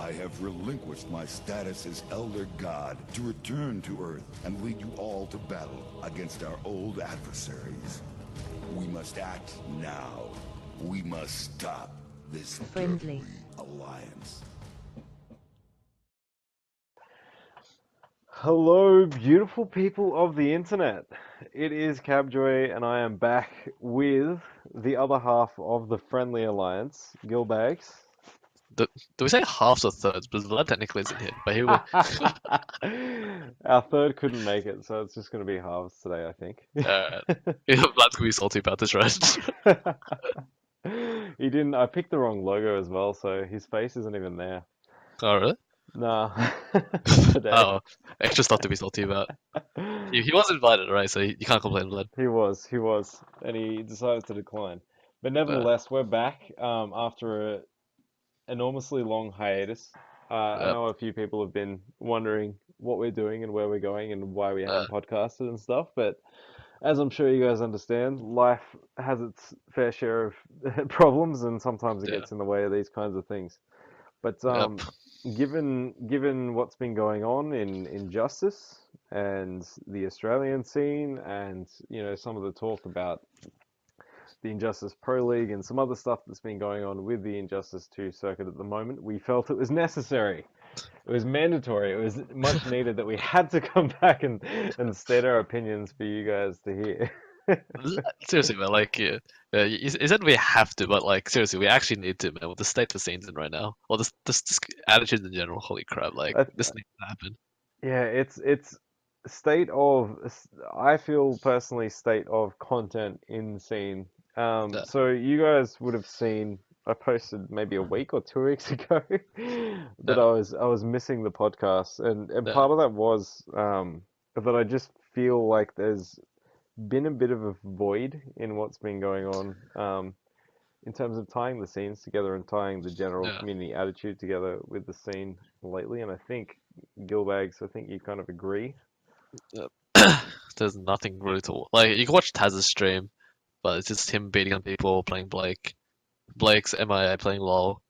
I have relinquished my status as Elder God to return to Earth and lead you all to battle against our old adversaries. We must act now. We must stop this Friendly alliance. Hello, beautiful people of the internet. It is Cabjoy, and I am back with the other half of the Friendly Alliance, Gilbags. Do we say halves or thirds? Because Vlad technically isn't here, but he will. Our third couldn't make it, so it's just going to be halves today, I think. Vlad's gonna be salty about this, right? He didn't. I picked the wrong logo as well, so his face isn't even there. Oh, really? Nah. Today. Oh, extra stuff to be salty about. He was invited, right? So you can't complain, Vlad. He was, and he decided to decline. But nevertheless, we're back after a enormously long hiatus. I know a few people have been wondering what we're doing and where we're going and why we haven't podcasted and stuff, but as I'm sure you guys understand, life has its fair share of problems, and sometimes it gets in the way of these kinds of things. But given what's been going on in Injustice and the Australian scene, and some of the talk about the Injustice Pro League and some other stuff that's been going on with the Injustice 2 circuit at the moment, we felt it was necessary. It was mandatory. It was much needed that we had to come back and state our opinions for you guys to hear. Seriously, man, you said we have to, but seriously, we actually need to, man. With the state the scene's in right now, or this attitude in general, holy crap, this needs to happen. Yeah, it's state of, I feel personally, state of content in scene. So you guys would have seen, I posted maybe a week or 2 weeks ago that I was missing the podcast, and part of that was that I just feel like there's been a bit of a void in what's been going on in terms of tying the scenes together and tying the general community attitude together with the scene lately. And I think Gilbags, I think you kind of agree. There's nothing really to you can watch Taz's stream, but it's just him beating on people, playing Blake, Blake's MIA playing LOL,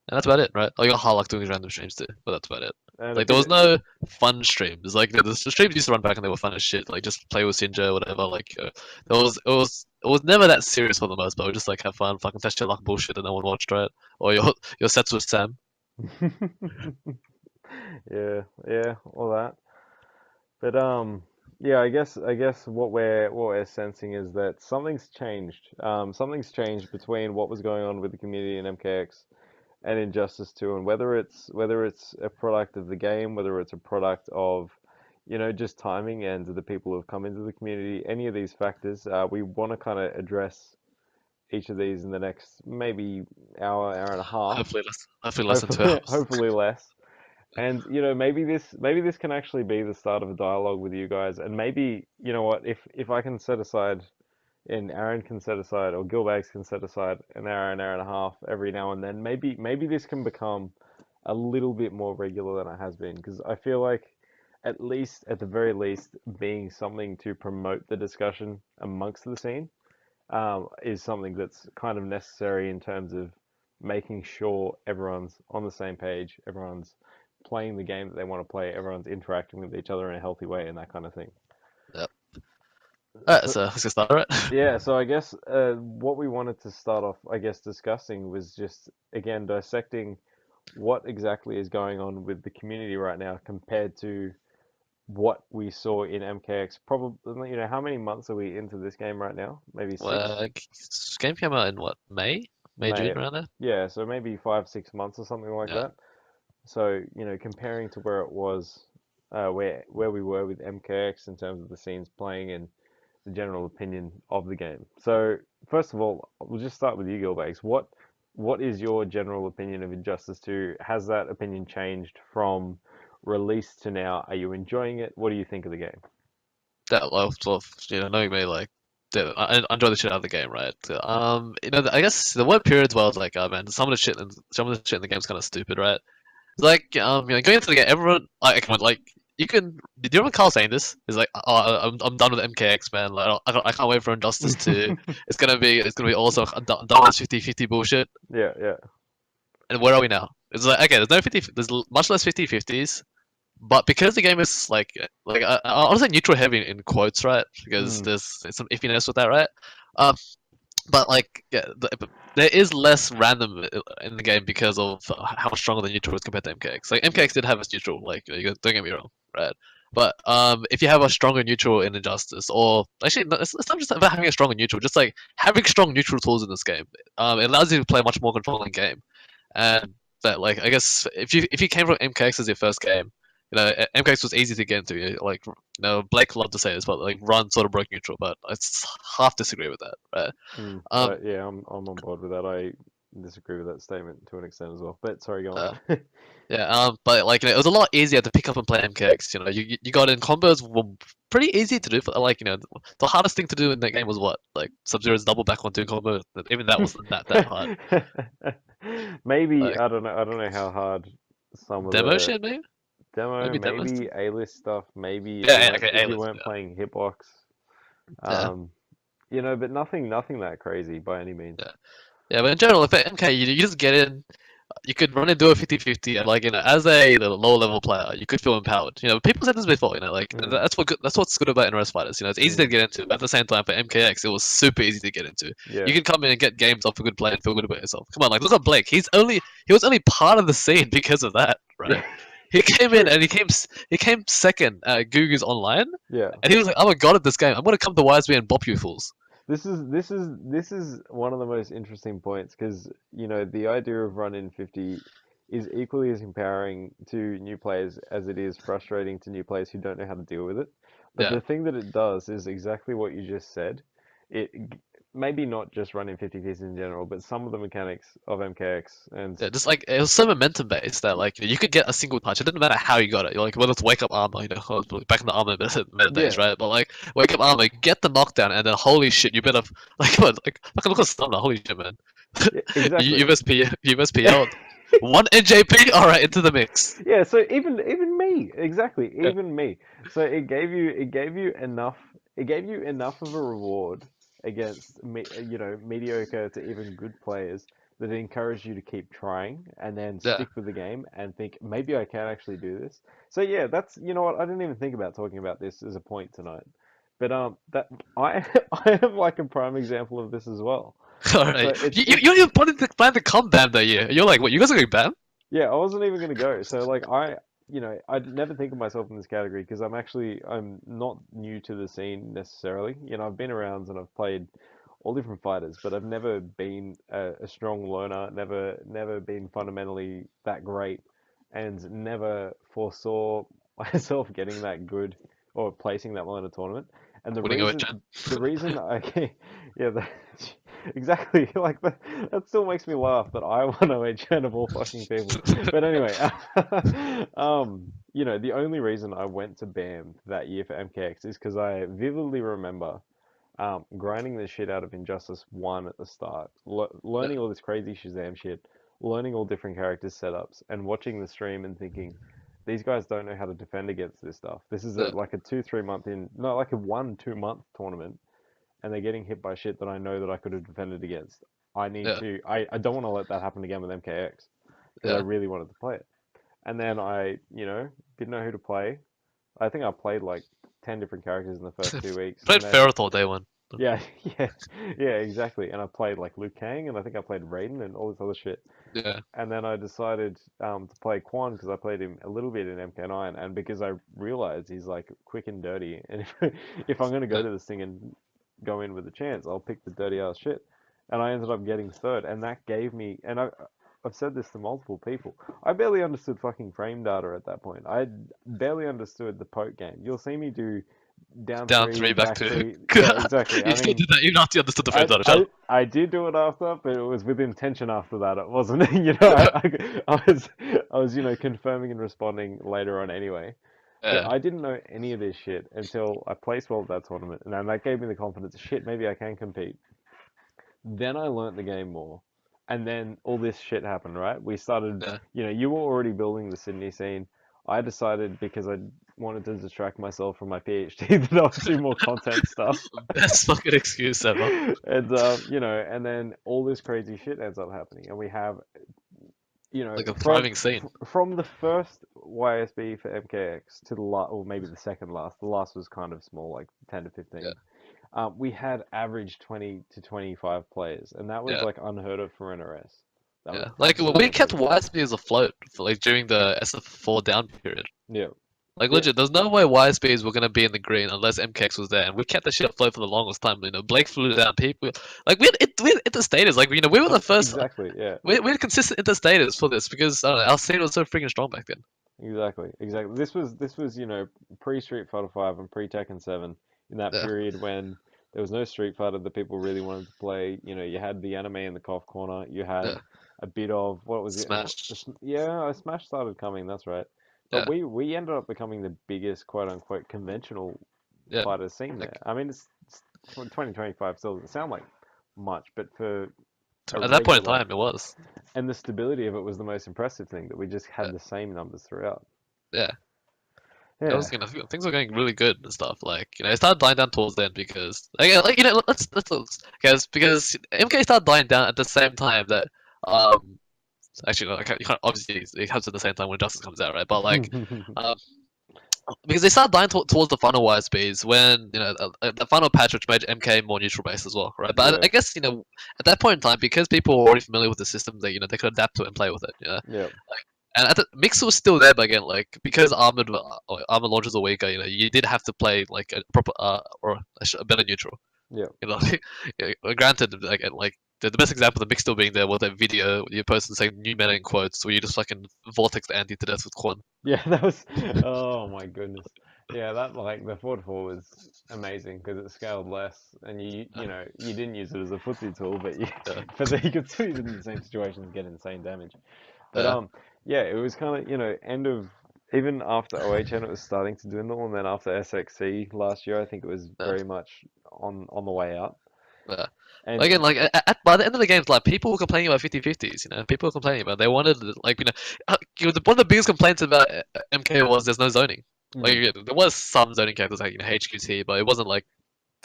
and that's about it, right? I got Harlock doing his random streams too, but that's about it. And there was no fun streams. The streams used to run back and they were fun as shit. Just play with Sinja or whatever. It was never that serious for the most part. We just have fun, fucking test your luck bullshit, and no one watched, right? Or your sets with Sam. yeah, all that. But yeah, I guess what we're sensing is that something's changed. Something's changed between what was going on with the community in MKX and Injustice 2, and whether it's a product of the game, whether it's a product of just timing and the people who have come into the community, any of these factors, we want to kind of address each of these in the next maybe hour and a half. Hopefully less than 2 hours. Hopefully less. And maybe this can actually be the start of a dialogue with you guys, and maybe if I can set aside, and Aaron can set aside, or Gilbags can set aside an hour and a half every now and then, maybe this can become a little bit more regular than it has been, because I feel like at the very least being something to promote the discussion amongst the scene is something that's kind of necessary in terms of making sure everyone's on the same page, everyone's playing the game that they want to play, everyone's interacting with each other in a healthy way, and that kind of thing. Yep. Alright, so let's get started, right? Yeah, so I guess what we wanted to start off, discussing was just, again, dissecting what exactly is going on with the community right now compared to what we saw in MKX. Probably, how many months are we into this game right now? Maybe 6? This game came out in what, May, June, around there? Yeah, so maybe 5-6 months or something like that. So, comparing to where it was, where we were with MKX in terms of the scenes playing and the general opinion of the game. So, first of all, we'll just start with you, Gilbags. What is your general opinion of Injustice 2? Has that opinion changed from release to now? Are you enjoying it? What do you think of the game? Knowing me, I enjoy the shit out of the game, right? I guess the word period was man, some of the shit in the game is kind of stupid, right? Going into the game, everyone you can. Do you remember Carl saying this? He's like, "Oh, I'm done with MKX, man. I can't wait for Injustice 2. It's gonna be awesome. I'm done with 50-50 bullshit." Yeah. And where are we now? It's like okay, there's much less 50-50s, but because the game is I want to say neutral heavy in quotes, right? Because Mm. there's some iffiness with that, right? Um, but like yeah, there is less random in the game because of how much stronger the neutral is compared to MKX. Like MKX did have its neutral, like don't get me wrong, right? But if you have a stronger neutral in Injustice, or actually it's not just about having a stronger neutral, just like having strong neutral tools in this game, it allows you to play a much more controlling game. And that like I guess if you came from MKX as your first game, MKX was easy to get into. Like Blake loved to say this, but like Run sort of broke neutral, but I half disagree with that, right? Um, Yeah, I'm on board with that. I disagree with that statement to an extent as well. But sorry, go uh, on. yeah, but like it was a lot easier to pick up and play MKX. You got in combos were pretty easy to do. But like the hardest thing to do in that game was what like Sub-Zero's double back on two combo. Even that wasn't that hard. Maybe Like I don't know how hard some of demo the shit, maybe demo, maybe demo. maybe A-list stuff, maybe Yeah, okay, if you A-list. weren't playing Hitbox, Yeah, um, but nothing that crazy by any means. yeah, yeah. But in general, if MK, you just get in. You could run and do a 50-50, and like as a lower level player, you could feel empowered. People said this before. Mm, That's what's good about NRS fighters. It's easy to mm, get into, but at the same time, for MKX, it was super easy to get into. You yeah. can come in and get games off a good play and feel good about yourself. Come on, like look at Blake. He was only part of the scene because of that, right? Yeah. He came in True. and he came second at Gugu's online, Yeah. and he was like, "I'm a god at this game. I'm gonna come to Wiseby and bop you fools." This is one of the most interesting points because the idea of run in 50 is equally as empowering to new players as it is frustrating to new players who don't know how to deal with it. But Yeah. the thing that it does is exactly what you just said. Maybe not just run in 50 pieces in general, but some of the mechanics of MKX and Yeah, just like it was so momentum based that like you could get a single touch. It didn't matter how you got it. Like whether it's wake up armor, back in the armor meta days, yeah, right? But like wake up armor, get the knockdown, and then holy shit, you better like what? Like fucking look at stamina. Holy shit, man. yeah, exactly. USP one NJP. All right, into the mix. Yeah, so even me, exactly, Yeah, even me. So it gave you enough of a reward against mediocre to even good players that it encouraged you to keep trying and then yeah. stick with the game and think maybe I can actually do this. So yeah, that's what I didn't even think about talking about this as a point tonight. But that I I am like a prime example of this as well. All So right, it's you plan to come bam that year. You're like, what? You guys are going bam? Yeah, I wasn't even gonna go. So like I'd never think of myself in this category because I'm not new to the scene necessarily. I've been around and I've played all different fighters, but I've never been a strong learner, never been fundamentally that great, and never foresaw myself getting that good or placing that well in a tournament. And Winning over Jen. the reason yeah, exactly. Like that still makes me laugh that I won OHN of all fucking people. But anyway, the only reason I went to BAM that year for MKX is because I vividly remember grinding the shit out of Injustice 1 at the start, learning all this crazy Shazam shit, learning all different characters setups, and watching the stream and thinking, these guys don't know how to defend against this stuff. This is like a 2-3 month no, like a 1-2 month tournament, and they're getting hit by shit that I know that I could have defended against. Yeah, I don't want to let that happen again with MKX because I yeah. really wanted to play it. And then I, didn't know who to play. I think I played like 10 different characters in the first 2 weeks. Played And then, Ferroth all day one. yeah, yeah, yeah, exactly. And I played like Liu Kang and I think I played Raiden and all this other shit. Yeah, And then I decided to play Quan because I played him a little bit in MK9 and because I realized he's like quick and dirty. And if I'm going to go yeah, to this thing and go in with a chance, I'll pick the dirty ass shit. And I ended up getting third, and that gave me. And I've said this to multiple people. I barely understood fucking frame data at that point. I barely understood the poke game. You'll see me do down down three, three, back back two. three. Yeah, exactly. You I still mean, did that even after you understood the frame I, data. Shut I, up. I did do it after, but it was with intention after that. It wasn't, I was, confirming and responding later on anyway. But Yeah, I didn't know any of this shit until I placed well at that tournament, and then that gave me the confidence. Shit, maybe I can compete. Then I learnt the game more, and then all this shit happened. Right? We started. yeah. You were already building the Sydney scene. I decided because I wanted to distract myself from my PhD that I would do more content stuff. Best fucking excuse ever. And and then all this crazy shit ends up happening, and we have you know, like a thriving scene. from the first YSB for MKX to the last, or maybe the second last. The last was kind of small, like 10 to 15. Yeah. We had average 20 to 25 players, and that was Yeah. like unheard of for NRS. That was Yeah, like we absolutely kept unheard of. YSBs afloat for, like during the SF4 down period. Yeah, Like yeah, legit, there's no way YSBs were gonna be in the green unless MKX was there, and we kept the shit afloat for the longest time. You know, Blake flew down. People like we had interstaters. Like we were the first. exactly. Yeah, We had consistent interstaters for this because I don't know, our scene was so freaking strong back then. exactly. This was pre Street Fighter 5 and pre Tekken 7 in that Yeah, period when there was no Street Fighter that people really wanted to play. You know, you had the anime in the cough corner. You had yeah, a bit of what was it? Smash. Yeah, Smash started coming. That's right. But Yeah, we ended up becoming the biggest quote unquote conventional yeah. fighter scene there. Like I mean, it's 2025 still doesn't sound like much, but for a at that point in regular time, it was. and the stability of it was the most impressive thing that we just Yeah, had the same numbers throughout. yeah. It Yeah. was, things were going really good and stuff. Like, it started dying down towards the end because, because MK started dying down at the same time that, actually, no, you can't obviously it comes at the same time when Justice comes out, right? But like, um, because they started dying towards the final YSBs when the final patch which made MK more neutral based as well, right? But Yeah. I guess at that point in time, because people were already familiar with the system, they could adapt to it and play with it. Yeah. And at the mix was still there, but again, like because armored launchers are weaker, you did have to play like a proper or a better neutral. Yeah. You know, granted, like the best example of the mix still being there was that video with your person saying "new meta" in quotes, where you just fucking vortex the anti to death with Quan. Yeah, that was. Oh my goodness. Yeah, that like the 4-4 was amazing because it scaled less, and you didn't use it as a footsie tool, but you could still use it in the same situations and get insane damage. But Yeah, yeah, it was kind of end of even after OHN it was starting to dwindle, and then after SXC last year, I think it was yeah, very much on the way out. yeah. And Again, like by the end of the games, like people were complaining about 50-50s. People were complaining about they wanted one of the biggest complaints about MK was there's no zoning. Like there was some zoning characters like HQT, but it wasn't like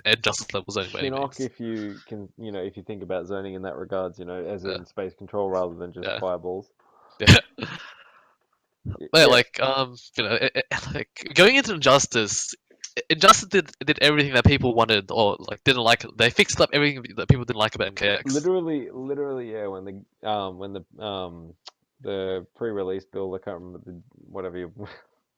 Ed Justice level zoning by any Shinnok, means. if you can, if you think about zoning in that regards, as Yeah, in space control rather than just yeah, fireballs. yeah. But yeah, Yeah, like like going into Injustice did everything that people wanted or like didn't like. They fixed up everything that people didn't like about MKX. literally, yeah. When the pre-release build, I can't remember whatever you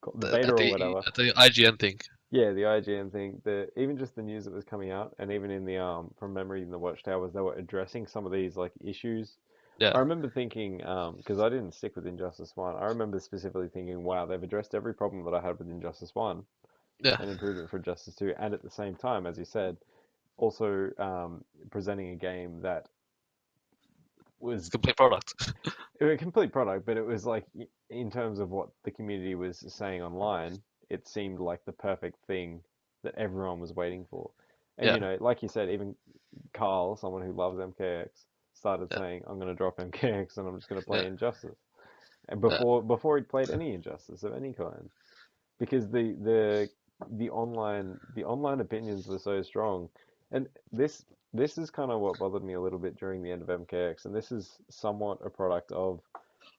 call it, the beta At or the whatever. at the IGN thing. Yeah, the IGN thing. Even just the news that was coming out, and even in the from memory in the Watchtowers, they were addressing some of these like issues. Yeah, I remember thinking, because I didn't stick with Injustice 1, I remember specifically thinking, wow, they've addressed every problem that I had with Injustice 1 yeah, and improved it for Injustice 2, and at the same time, as you said, also presenting a game that it's a was complete product. a complete product, but it was like, in terms of what the community was saying online, it seemed like the perfect thing that everyone was waiting for. And, Yeah, like you said, even Carl, someone who loves MKX, started yeah, saying, I'm going to drop MKX and I'm just going to play yeah, Injustice. And yeah, before he'd played any Injustice of any kind, because the online opinions were so strong, and this is kind of what bothered me a little bit during the end of MKX, and this is somewhat a product of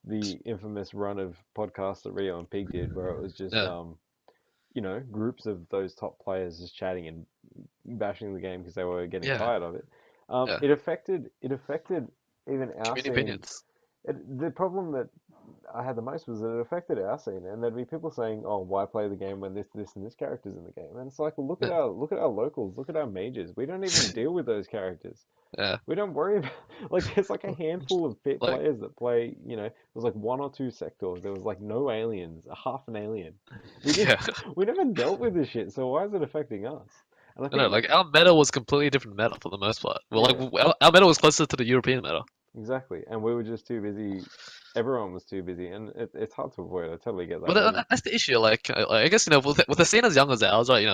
the infamous run of podcasts that Rio and Pig did, where it was just yeah, groups of those top players just chatting and bashing the game because they were getting yeah, tired of it. yeah. It affected even our Community scene. opinions. The problem that I had the most was that it affected our scene, and there'd be people saying, "Oh, why play the game when this, and this character's in the game?" And it's like, well, look at Yeah, our locals, look at our majors. We don't even deal with those characters. yeah. We don't worry about like there's like a handful of fit Like players that play. There's like one or two sectors. There was like no aliens, a half an alien. We just yeah. we never dealt with this shit. So why is it affecting us? And I I know, think like our meta was completely different meta for the most part. Well, like yeah, our meta was closer to the European meta. exactly. And we were just too busy. Everyone was too busy, and it's hard to avoid. I totally get But that. But that's the issue. Like, I guess with a scene as young as ours, right?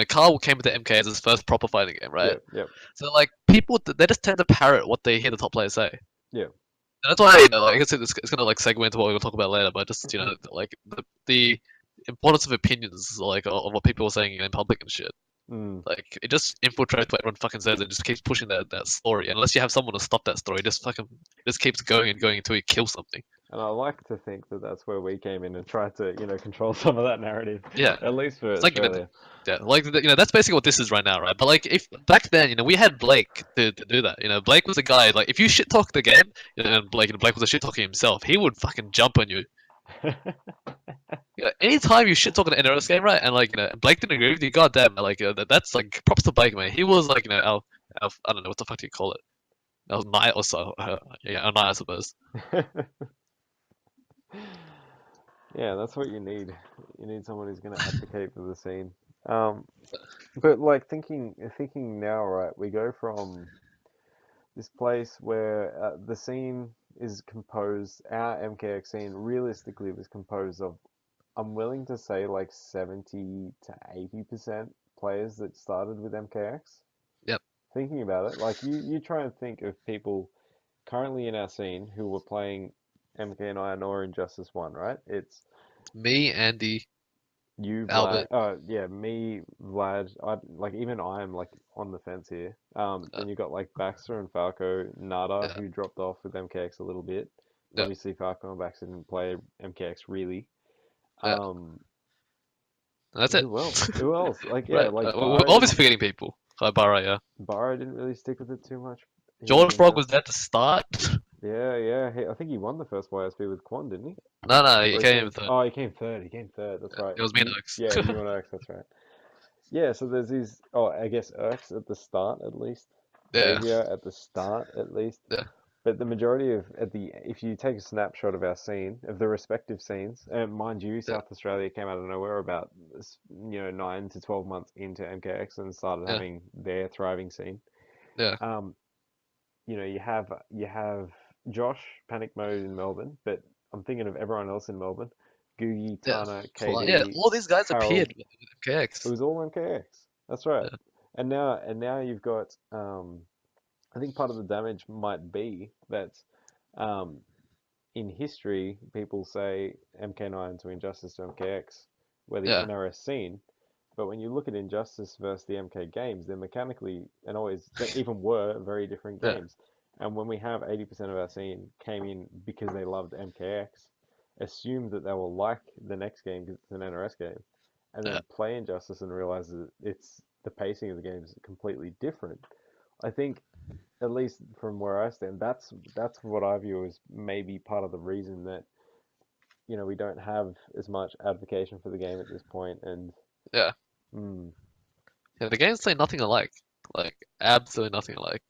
Carl came into MK as his first proper fighting game, right? yeah, yeah, So like people, they just tend to parrot what they hear the top players say. And yeah. that's why like, I guess it's gonna like segue into what we're gonna talk about later. But just like the importance of opinions, like of what people are saying in public and shit. Mm. Like it just infiltrates what everyone fucking says and just keeps pushing that story. Unless you have someone to stop that story, just keeps going and going until you kill something. And I like to think that that's where we came in and tried to, control some of that narrative, Yeah. at least for It's like Australia. yeah, like that's basically what this is right now, right? But like if back then, we had Blake to do that. Blake was a guy like if you shit talk the game, and Blake was a shit talking himself, he would fucking jump on you. Anytime you shit talk an NRS game, right? And like Blake didn't agree with you, goddamn, like that's like props to Blake, man. He was like our I don't know what the fuck do you call it? Our knight or so, yeah, a knight I suppose. Yeah, that's what you need. You need someone who's going to advocate for the scene. But like thinking now, right? We go from this place where the scene is composed. Our MKX scene realistically was composed of, I'm willing to say, like 70 to 80% players that started with MKX. Yep. Thinking about it, like you try and think of people currently in our scene who were playing MK9 or Injustice 1, right? It's Me, Andy, you, Vlad. Albert. Yeah, me, Vlad. Even I'm like on the fence here. Uh, Then you got like Baxter and Falco, Nada, yeah, who dropped off with MKX a little bit. yeah, Obviously, Falco and Baxter didn't play MKX really. yeah. Um, And that's it. who else? Who else? Like yeah, Right. like We're Barra obviously didn't. forgetting people. Like Barra, yeah. Barra didn't really stick with it too much. He was George Frog injured. was there to start. Yeah. I think he won the first YSP with Quan, didn't he? No, he Or he came came. third. Oh, he came third. He came third. That's right. It was me and Oaks. Yeah, you and Oaks. That's right. Yeah. So there's these. Oh, I guess Oaks at the start at least. Yeah, Xavier at the start at least. yeah, But the majority of if you take a snapshot of our scene, of the respective scenes, and mind you, yeah, South Australia came out of nowhere about 9 to 12 months into MKX and started yeah, having their thriving scene. yeah. Um, you have Josh Panic Mode in Melbourne, but I'm thinking of everyone else in Melbourne: Googie, Yeah. Tana, Yeah, KD, all these guys appeared Harold. with It MKX. was all MKX. That's right. Yeah, And now you've got. I think part of the damage might be that um, in history, people say MK9 to Injustice to MKX, where the yeah, NRS scene. But when you look at Injustice versus the MK games, they're mechanically and always they even were very different yeah, games. And when we have 80% of our scene came in because they loved MKX, assume that they will like the next game because it's an NRS game, and yeah, then play Injustice and realize that it's the pacing of the game is completely different. I think, at least from where I stand, that's what I view as maybe part of the reason that we don't have as much advocacy for the game at this point. And yeah. mm, Yeah, the games play nothing alike. Like, absolutely nothing alike.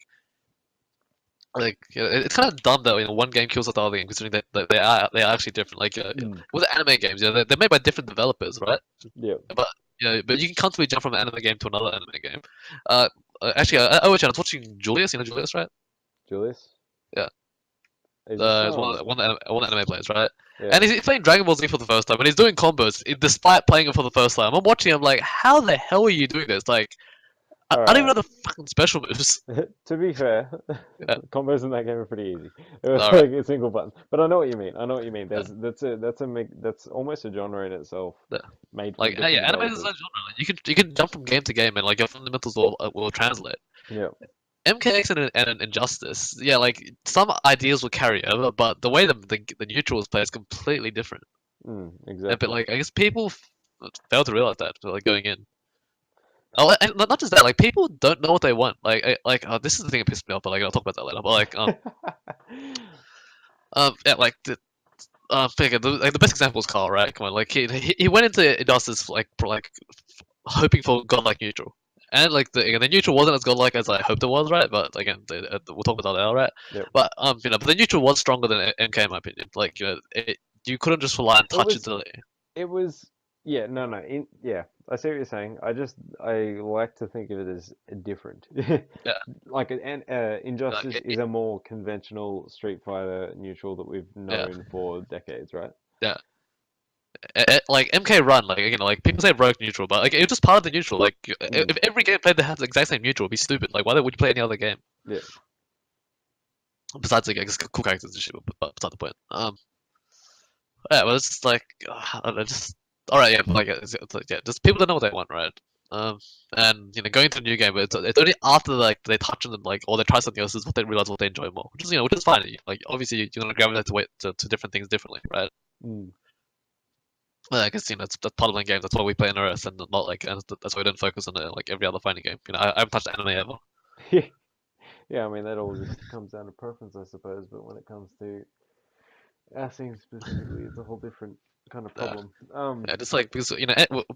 Like, it's kind of dumb that one game kills the other game, considering that they are actually different. Like, mm, with the anime games, they're made by different developers, right? yeah, But but you can constantly jump from an anime game to another anime game. Uh, actually, I was watching Julius. You know Julius, right? Julius, Yeah. is this It's one of the anime players, right? yeah, And he's playing Dragon Ball Z for the first time, and he's doing combos despite playing it for the first time. I'm watching him like, how the hell are you doing this? Like, I all don't even right. know the fucking special moves. To be fair, Yeah. combos in that game are pretty easy. It was All right. like a single button. But I know what you mean. I know what you mean. That's almost a genre in itself, Yeah. made from Like, yeah, different anime is a developers. genre. Like, you can jump from game to game, and like your fundamentals will translate. Yeah, MKX and Injustice, yeah, like some ideas will carry over, but the way the neutrals play is completely different. But exactly. like, I guess people fail to realize that, like going in. Oh, and not just that, like people don't know what they want. This is the thing that pissed me off, but like I'll talk about that later. But yeah, like figure like the best example is Carl, right? Come on, like he went into Injustice like hoping for godlike neutral, and like the neutral wasn't as godlike as I hoped it was, right? But again, we'll talk about that later, right? Yep. But but the neutral was stronger than MK in my opinion. Like you couldn't just rely on It touch was ability. It was, yeah, no, no, yeah, I see what you're saying. I like to think of it as different. Yeah, Like, like Injustice is a more conventional Street Fighter neutral that we've yeah, known for decades, right? yeah. Like MK Run, like again, like people say rogue neutral, but like it was just part of the neutral. Like Mm, if every game played the exact same neutral, it'd be stupid. Like why would you play any other game? yeah. Besides, like I guess cool characters and shit, but beside the point. Yeah, well, it's just like I don't know, just all right, yeah, but, like it's like, yeah, just people don't know what they want, right? And going to a new game, but it's only after like they touch on them like or they try something else is what they realize what they enjoy more, which is fine. Like obviously you're gonna gravitate to different things differently, right? Mm. Well, I guess that's part of playing games. That's why we play NRS and not like and that's why we don't focus on it like every other fighting game. I haven't touched anime ever. Yeah, I mean that all just comes down to preference, I suppose. But when it comes to our scene specifically, it's a whole different kind of Yeah, problem. yeah, just like because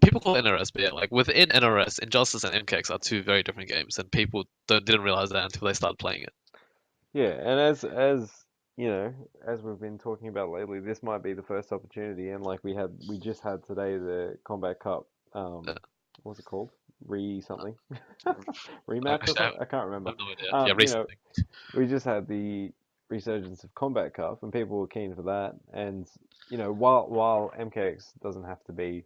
people call it NRS, but yeah, like within NRS, Injustice and MKX are two very different games, and people didn't realize that until they started playing it. Yeah, and as you know, as we've been talking about lately, this might be the first opportunity, and like we just had today the Combat Cup. Yeah. What's it called? Re something, rematch or Actually, something? I can't I remember. have no idea. Yeah, You know, recently. we just had the resurgence of Combat Cup, and people were keen for that. And you know, while MKX doesn't have to be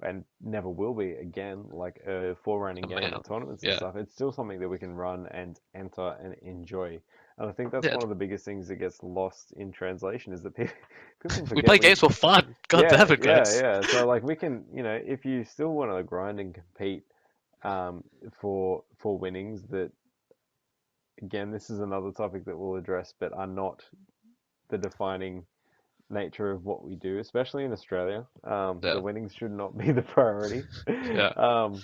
and never will be again like a forerunning game Man, at tournaments and yeah, stuff, it's still something that we can run and enter and enjoy. And I think that's yeah. one of the biggest things that gets lost in translation is that people We forget play we games for fun. God yeah, damn it, yeah, guys. yeah. So like we can, you know, if you still want to grind and compete for winnings that again, this is another topic that we'll address, but are not the defining nature of what we do, especially in Australia. The Yeah, winnings should not be the priority, yeah. um,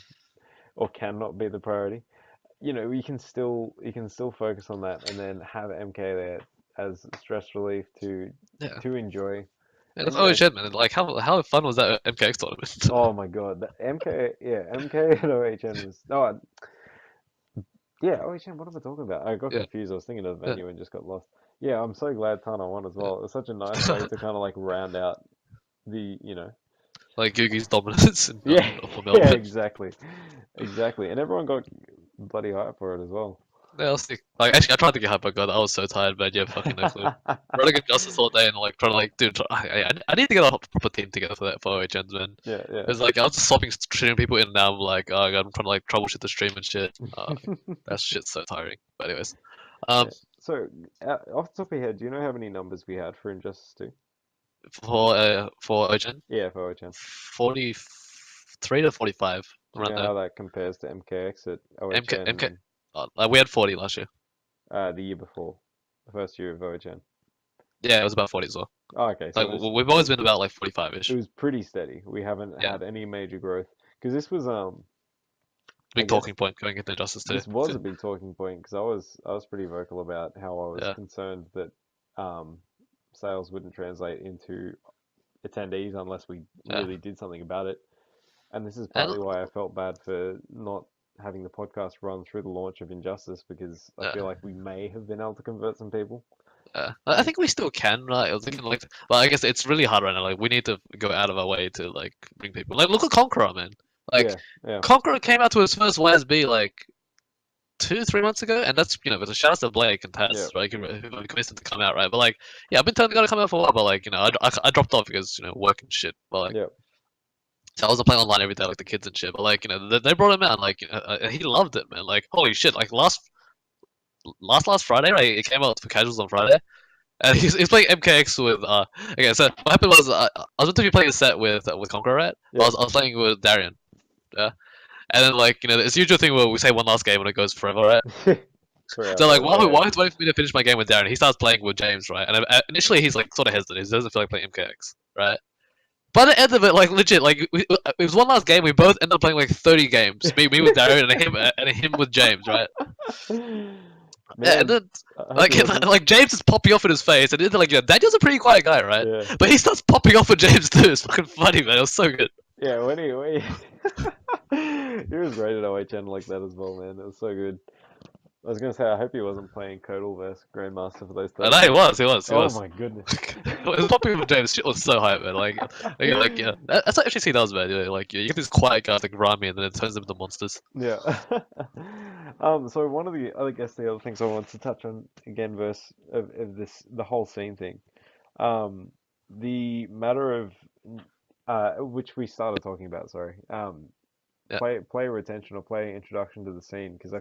or cannot be the priority. You know, you can still focus on that, and then have MK there as stress relief Yeah, to enjoy. yeah, that's And you always know, shit, man. Like, how fun was that MKX tournament? oh my God, the MK, yeah, MK and OHN was yeah, OHN. What am I talking about? I got Yeah, confused. I was thinking of the yeah. venue and just got lost. Yeah, I'm so glad Tana won as well. It was such a nice way to kind of like round out the, you know, Like Gugi's dominance yeah, for yeah, Melbourne. exactly, exactly, and everyone got bloody hype for it as well. Yeah, I was like, actually, I tried to get hype, but God, I was so tired, man. Yeah, fucking no clue. Running Injustice all day and like trying to like, dude, I need to get a proper team together for that for OHNs, man. Yeah, yeah. It's like I was just swapping streaming people in and out. I'm like, oh God, I'm trying to like troubleshoot the stream and shit. That shit's so tiring. But anyways, um, Yeah. So, off the top of your head, do you know how many numbers we had for Injustice 2? for OHN, Yeah, for OHN. 43 to 45 Do you around know there. how that compares to MKX at MK MK, OHN we had 40 last year. the year before, the first year of OHN? Yeah, it was about 40 as well. Oh, okay, Like so we've always been about like it 45-ish. was pretty steady. We haven't Yeah, had any major growth because this was I big guess talking point going into Justice too. this was a big talking point because I was pretty vocal about how I was Yeah, concerned that sales wouldn't translate into attendees unless we yeah. really did something about it. And this is And partly why I felt bad for not having the podcast run through the launch of Injustice because I yeah, feel like we may have been able to convert some people. yeah. I think we still can, right? I was thinking like, but I guess it's really hard right now. Like we need to go out of our way to like bring people. Like look at Conqueror, man. Like Yeah, yeah, Conqueror came out to his first YSB like 2, 3 months ago, and that's with a shout out to Blake and yeah, Taz, right? Who convinced him to come out, right? But like, yeah, I've been telling the guy to come out for a while, but like, I dropped off because work and shit. But like, yeah. so I wasn't playing online every day like the kids and shit. But like, they brought him out, and like, he loved it, man. Like, holy shit! Like last Friday, right? It came out for casuals on Friday, and he's playing MKX with Okay, so what happened was I was meant to be playing a set with Conqueror, right? But Yeah. I was playing with Darian, yeah. And then like it's the usual thing where we say one last game and it goes forever, right? So like, Forever. why Yeah. he's waiting for me to finish my game with Darren? He starts playing with James, right? And initially he's like sort of hesitant. He doesn't feel like playing MKX, right? By the end of it, like legit, like it was one last game. We both ended up playing like 30 games. Me with Darren and him with James, right? Yeah, and Man, then I hope like he wasn't. like James is popping off in his face, and like Daniel's a pretty quiet guy, right? Yeah. But he starts popping off with James too. It's fucking funny, man. It was so good. Yeah, when he he was rated OHN like that as well, man. It was so good. I was gonna say I hope he wasn't playing Codal versus Grandmaster for those And 30 he minutes. was, he was, he Oh was. my goodness. His popping off with James shit was so hype, man. Yeah, that's what FGC does, man. Like you get these quiet guys like Rami, and then it turns them into monsters. Yeah. So one of the I guess the other things I wanted to touch on again versus of this the whole scene thing. The matter of which we started talking about, sorry. Yeah, Player retention or player introduction to the scene because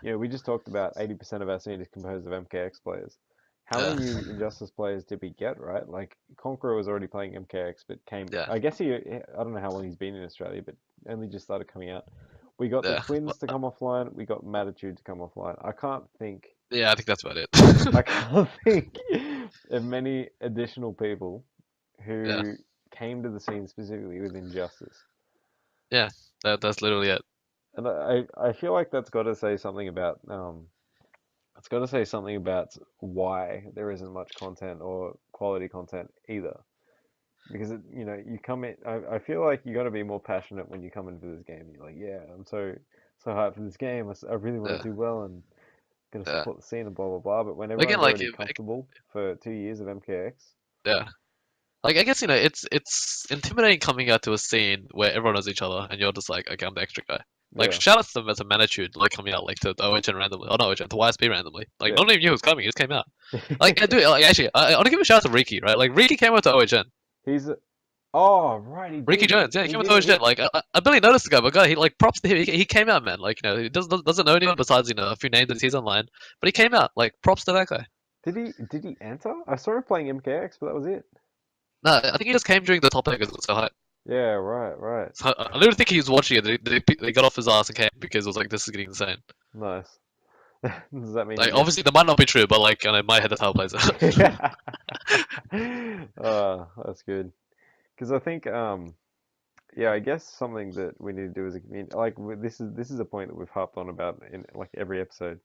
we just talked about 80% of our scene is composed of MKX players. How yeah, many new Injustice players did we get, right? Like Conqueror was already playing MKX, but yeah. I guess I don't know how long he's been in Australia, but only just started coming out. We got the Yeah. Twins to come offline. We got Mattitude to come offline. I can't think. Yeah, I think that's about it. I can't think of many additional people Yeah. who came to the scene specifically with Injustice. Yeah. That's literally it. And I feel like that's got to say something about it's got to say something about why there isn't much content or quality content either. Because you come in. I feel like you got to be more passionate when you come into this game. You're like, yeah, I'm so hyped for this game. I really want Yeah. to do well and gonna Yeah. support the scene and blah blah blah. But when Again, everyone's like, already comfortable for 2 years of MKX, yeah. Like, I guess, it's intimidating coming out to a scene where everyone knows each other and you're just like, okay, I'm the extra guy. Like, yeah, shout out to them as a Magnitude, like, coming out, like, to OHN randomly. Oh, not OHN, to YSB randomly. Like, yeah. no one even knew who was coming, he just came out. Like, I do, like, actually, I want to give a shout out to Riki, right? Like, Riki came out to OHN. He's oh right, he Riki did. Jones, yeah, he He came out did. to OHN. Like, I barely noticed the guy, but God, he, like, props to him. He came out, man. Like, he doesn't know anyone besides, a few names that he sees online. But he came out. Like, props to that guy. Did he enter? I saw him playing MKX, but that was it. No, I think he just came during the top eight because it was so high. Yeah, right. So I literally think he was watching it. They got off his ass and came because it was like, this is getting insane. Nice. Does that mean Like, he obviously, that might not be true, but like, in my head, that's how it plays out. gets... That's good. Because I think yeah, I guess something that we need to do as a community, like this is a point that we've harped on about in like every episode.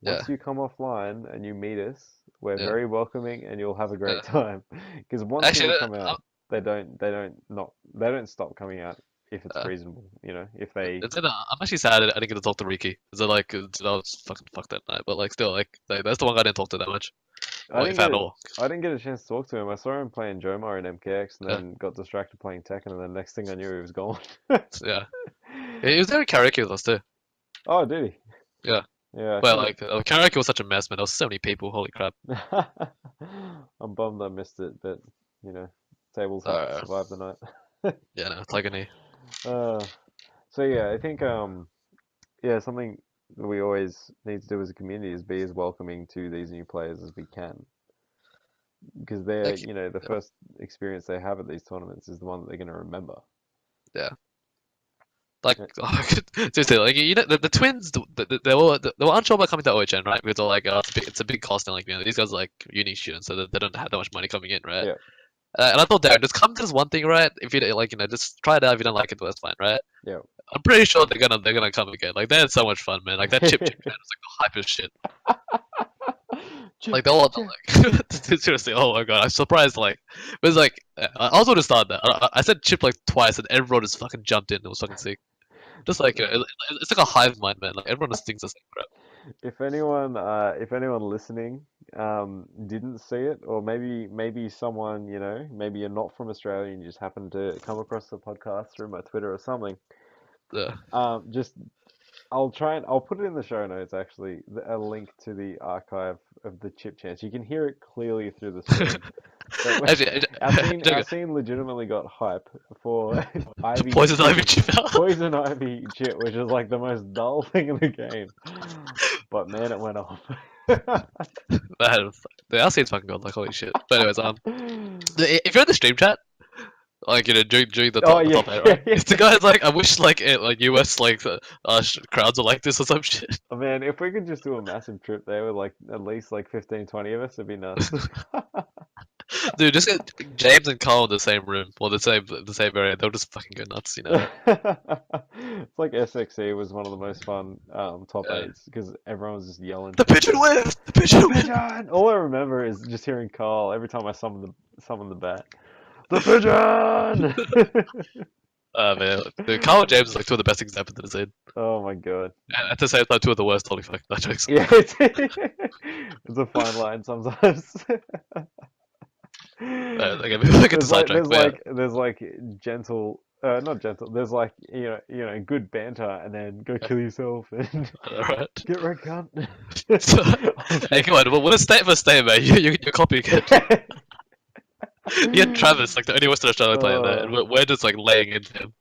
Yeah, Once you come offline and you meet us, we're yeah, very welcoming and you'll have a yeah. great time. Because once Actually, people come out, they don't stop coming out if it's uh, reasonable. If they I'm actually sad I didn't get to talk to Riki. Is it like, I was fucking fucked that night, but like, still, like that's the one guy I didn't talk to that much, I or didn't if at get all. I didn't get a chance to talk to him. I saw him playing Jomar in MKX and Yeah, then got distracted playing Tekken and then next thing I knew he was gone. yeah. He was there in karaoke with us too. Oh, did he? Yeah. Yeah, I Well, should like, karaoke was such a mess, man. There was so many people. Holy crap. have. I'm bummed I missed it, but tables have to Uh, survive the night. yeah, no, it's like any. Uh, so yeah, I think yeah, something that we always need to do as a community is be as welcoming to these new players as we can, because they're Like, the yeah, first experience they have at these tournaments is the one that they're going to remember. yeah. Like, Yeah, seriously, like, the twins, they were unsure about coming to OHN, right? Because they're like, oh, it's a big cost, and like, these guys are like uni students, so they don't have that much money coming in, right? yeah, And I thought, Darren, just come to this one thing, right? If you like, just try it out. If you don't like it, that's fine, right? yeah. I'm pretty sure they're gonna come again. Like, they had so much fun, man. Like, that chip chat was like the hypest shit. Chip, Like, they're all chip. like, seriously, oh my god, I'm surprised. Like, it was like, I also would have started that. I said chip like twice, and everyone just fucking jumped in. It was fucking sick. Just like, it's like a hive mind, man. Like, everyone just thinks the same crap. If anyone listening didn't see it, or maybe someone maybe you're not from Australia and you just happen to come across the podcast through my Twitter or something, Yeah. just I'll put it in the show notes actually, a link to the archive of the chip chance. You can hear it clearly through the stream. But Actually, our scene legitimately got hype for Ivy Poison Ivy chip out. Poison Ivy chip, which is like the most dull thing in the game. But man, it went off. The our scene's fucking good. Like, holy shit. But anyways, if you're in the stream chat, like, during the Oh top, the yeah, top eight, yeah, right? It's the guys like, I wish like US like crowds were like this or some shit. Oh, man, if we could just do a massive trip there with like at least like 15, 20 of us, it'd be nuts. Dude, just get James and Carl in the same room or the same area. They'll just fucking go nuts, It's like SXE was one of the most fun top Yeah. eights because everyone was just yelling. The pigeon whiff! The pigeon whiff! Pigeon! All I remember is just hearing Carl every time I summon the bat. The pigeon! Man, dude, Carl and James is like two of the best examples that I've seen. Oh my god. And at the same time, two of the worst. Holy fuck, that jokes. Yeah, it's a fine line sometimes. Okay, we get the sidetrack. There's like gentle, not gentle. There's like good banter, and then go kill yourself and Alright. get red cunt. So, hey, come on, what a state of a state, man. You're copycat. You had Travis, like the only Western Australian player there, and we're just like laying into him.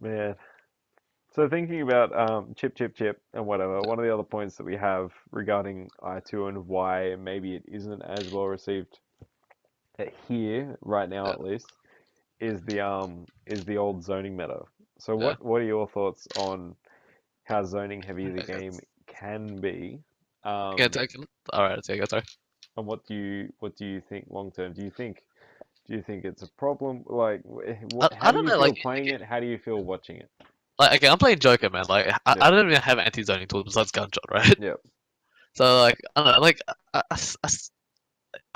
Man. So thinking about chip, and whatever, one of the other points that we have regarding I2 and why maybe it isn't as well received here right now, Yeah. at least, is the old zoning meta. So Yeah. what are your thoughts on how zoning heavy the game can be. All right, take it. Sorry. And what do you think long term? Do you think it's a problem? Like, how I do don't you know. feel Like, playing it? How do you feel watching it? like again, I'm playing Joker, man. Like, I Yeah. don't even have anti-zoning tools besides gunshot, right? Yep. So like, I don't know. Like, I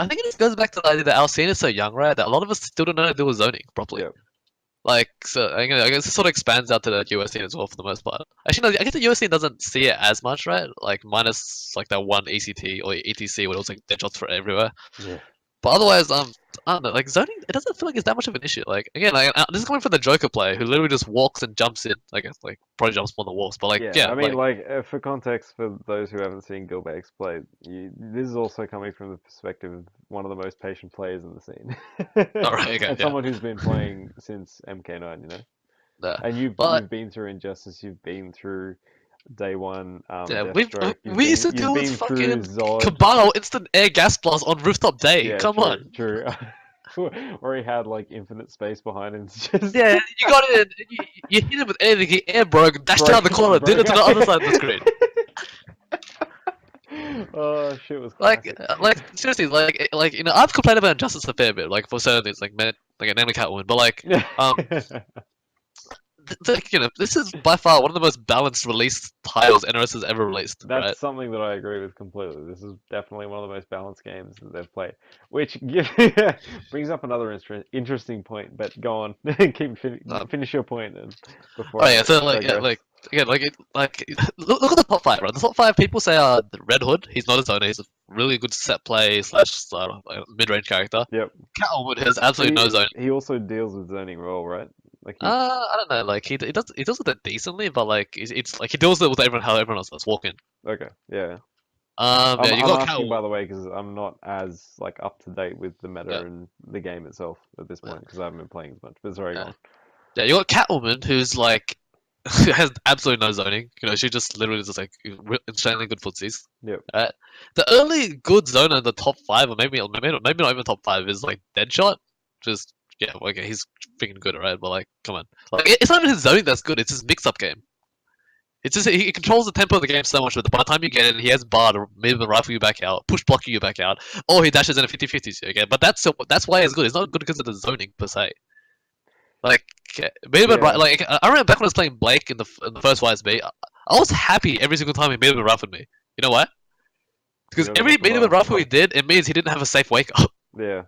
think it just goes back to the idea that our scene is so young, right? That a lot of us still don't know how to deal with zoning properly. Yep. Like, so I guess it sort of expands out to the US scene as well for the most part. Actually, no, I guess the US scene doesn't see it as much, right? Like, minus like that one ECT or ETC where it was like dead shots for everywhere. Yeah. But otherwise, I don't know, like zoning, it doesn't feel like it's that much of an issue. Like again, this is coming from the Joker player who literally just walks and jumps in. I guess like probably jumps more than walks, but like Yeah, I mean, like for context, for those who haven't seen Gilbax play, this is also coming from the perspective of one of the most patient players in the scene, all right, okay, and yeah, someone who's been playing since MK9, you know. yeah. And But you've been through Injustice, you've been through Day One, yeah, Deathstroke, we used to you've deal with been through fucking Zod. Cabal instant air gas blast on rooftop day. Yeah, Come on. true. Or he had like infinite space behind him. It's just Yeah, you got it. You hit him with anything, he air broke, dashed around the corner, did it to the other side of the screen. Oh, shit was classic. Like seriously, like you know, I've complained about Injustice a fair bit, like for certain things, like namely Catwoman, but like you know, this is by far one of the most balanced release titles NRS has ever released. That's right? something that I agree with completely. This is definitely one of the most balanced games that they've played, which brings up another interesting point. But go on, finish your point, and before Oh yeah, so like digress. like again, look at the top five, right? The top five people say the Red Hood. He's not a zoner. He's a really good set play slash mid-range character. Yep. Catwoman has absolutely no zoning. He also deals with zoning well, right? Like I don't know. Like he does with it decently, but like it's like he deals with everyone how everyone else does. Walk in. okay, yeah. Yeah, you I'm got asking Catwoman. by the way because I'm not as like up to date with the meta Yeah. and the game itself at this point because I haven't been playing as much. But sorry, go Yeah. on. Yeah, you got Catwoman, who's like has absolutely no zoning. You know, she just literally just like insanely good footsies. Yep. The only good zoner in the top five, or maybe not even top five, is like Deadshot. Just yeah, okay, he's freaking good, right? But like, come on, like it's not even his zoning that's good. It's his mix-up game. It's just he controls the tempo of the game so much. But by the time you get in, he has bar to maybe rifle you back out, push block you back out, or he dashes in a 50-50 again. But that's why he's good. It's not good because of the zoning per se. Like, maybe Yeah. like I remember back when I was playing Blake in the first YSB, I was happy every single time he made him rifle me. You know why? Because You don't every have to made him lie. rifle he did, it means he didn't have a safe wake up. Yeah,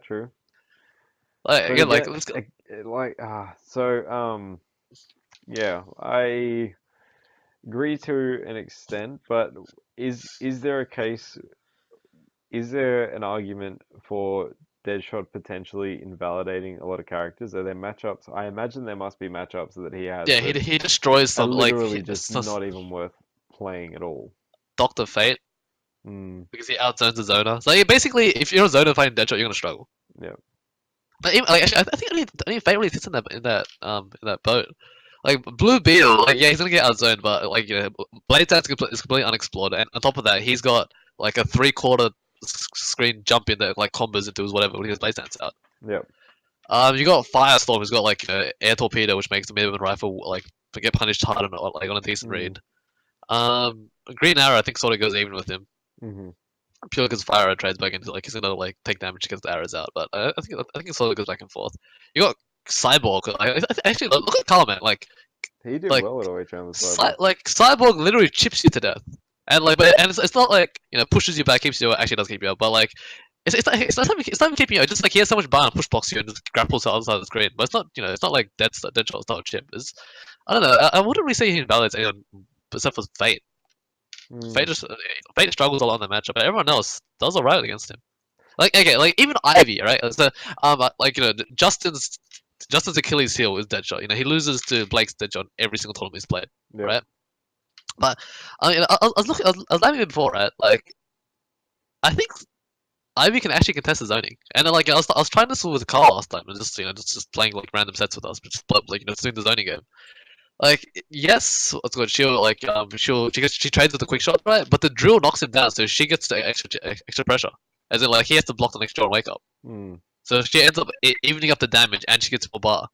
true. Like So again, like get- let's go. Yeah, I agree to an extent, but is there a case? Is there an argument for Deadshot potentially invalidating a lot of characters? Are there matchups? I imagine there must be matchups that he has Yeah, that he destroys are some like literally it's just not even worth playing at all. Doctor Fate Mm, because he outzones the zoner. So yeah, basically, if you're a zoner fighting Deadshot, you're gonna struggle. yeah. But even, like, actually, I think only Fate really sits in that boat. Like Blue Beetle, like yeah, he's gonna get outzoned, but like you know, Blade Dance is completely unexplored, and on top of that, he's got like a 3/4 screen jump in that like combos into his whatever when he has Blade Dance out. Yep. You got Firestorm, who's got like air torpedo, which makes the mid rifle like get punished hard on a decent read. Green Arrow, I think, sort of goes even with him. Hmm. Purely because Fire Arrow trades back into like he's gonna like take damage against the arrows out, but I think it sort of goes back and forth. You got Cyborg. Actually, look at Carl, man. Like He did Like, well at OHM with Cyber. Cyborg literally chips you to death, and like, but and it's not like you know pushes you back, keeps you actually does keep you up, but like it's not even keeping you. It's just like he has so much bar and push blocks you and just grapples to the other side of the screen. But it's not it's not like Deadshot's not a chip. It's I don't know. I wouldn't really say he invalidates anyone except for Fate. Fate struggles a lot in the matchup, but everyone else does alright against him. Like okay, like even Ivy, right? So like you know Justin's Achilles heel is Deadshot. You know he loses to Blake's Deadshot every single tournament he's played, Yep. right? But I mean, I was looking, I was laughing at it before, right? Like I think Ivy can actually contest the zoning, and then like I was trying this with Carl last time, and just just playing like random sets with us, but just like doing the zoning game. Like yes, what's good? She trades with the quick shot, right? But the drill knocks him down, so she gets the extra pressure, as in like he has to block the next draw and wake up. Mm. So she ends up evening up the damage, and she gets more bar.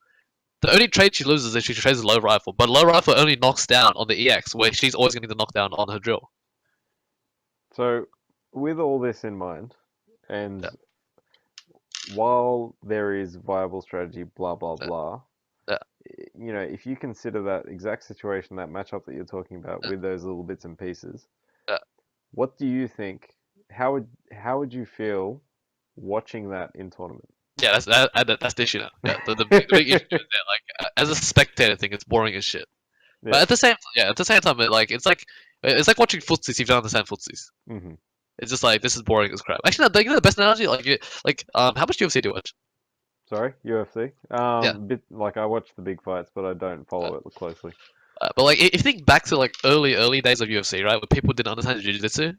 The only trade she loses is she trades a low rifle, but low rifle only knocks down on the EX, where she's always going to need to knock down on her drill. So, with all this in mind, and Yeah. while there is viable strategy, blah blah Yeah. blah, Yeah. you know, if you consider that exact situation, that matchup that you're talking about Yeah. with those little bits and pieces, Yeah. what do you think? How would you feel watching that in tournament? Yeah, that's the issue now. Yeah, the big issue is that like as a spectator thing, it's boring as shit. But Yeah. at the same time, it's like watching footsies if you don't understand footsies. hmm It's just like this is boring as crap. Actually, no, you know the best analogy, how much UFC do you watch? Sorry, UFC. Yeah, Bit like I watch the big fights, but I don't uh, follow it closely. but like if you think back to like early days of UFC, right, where people didn't understand jiu-jitsu,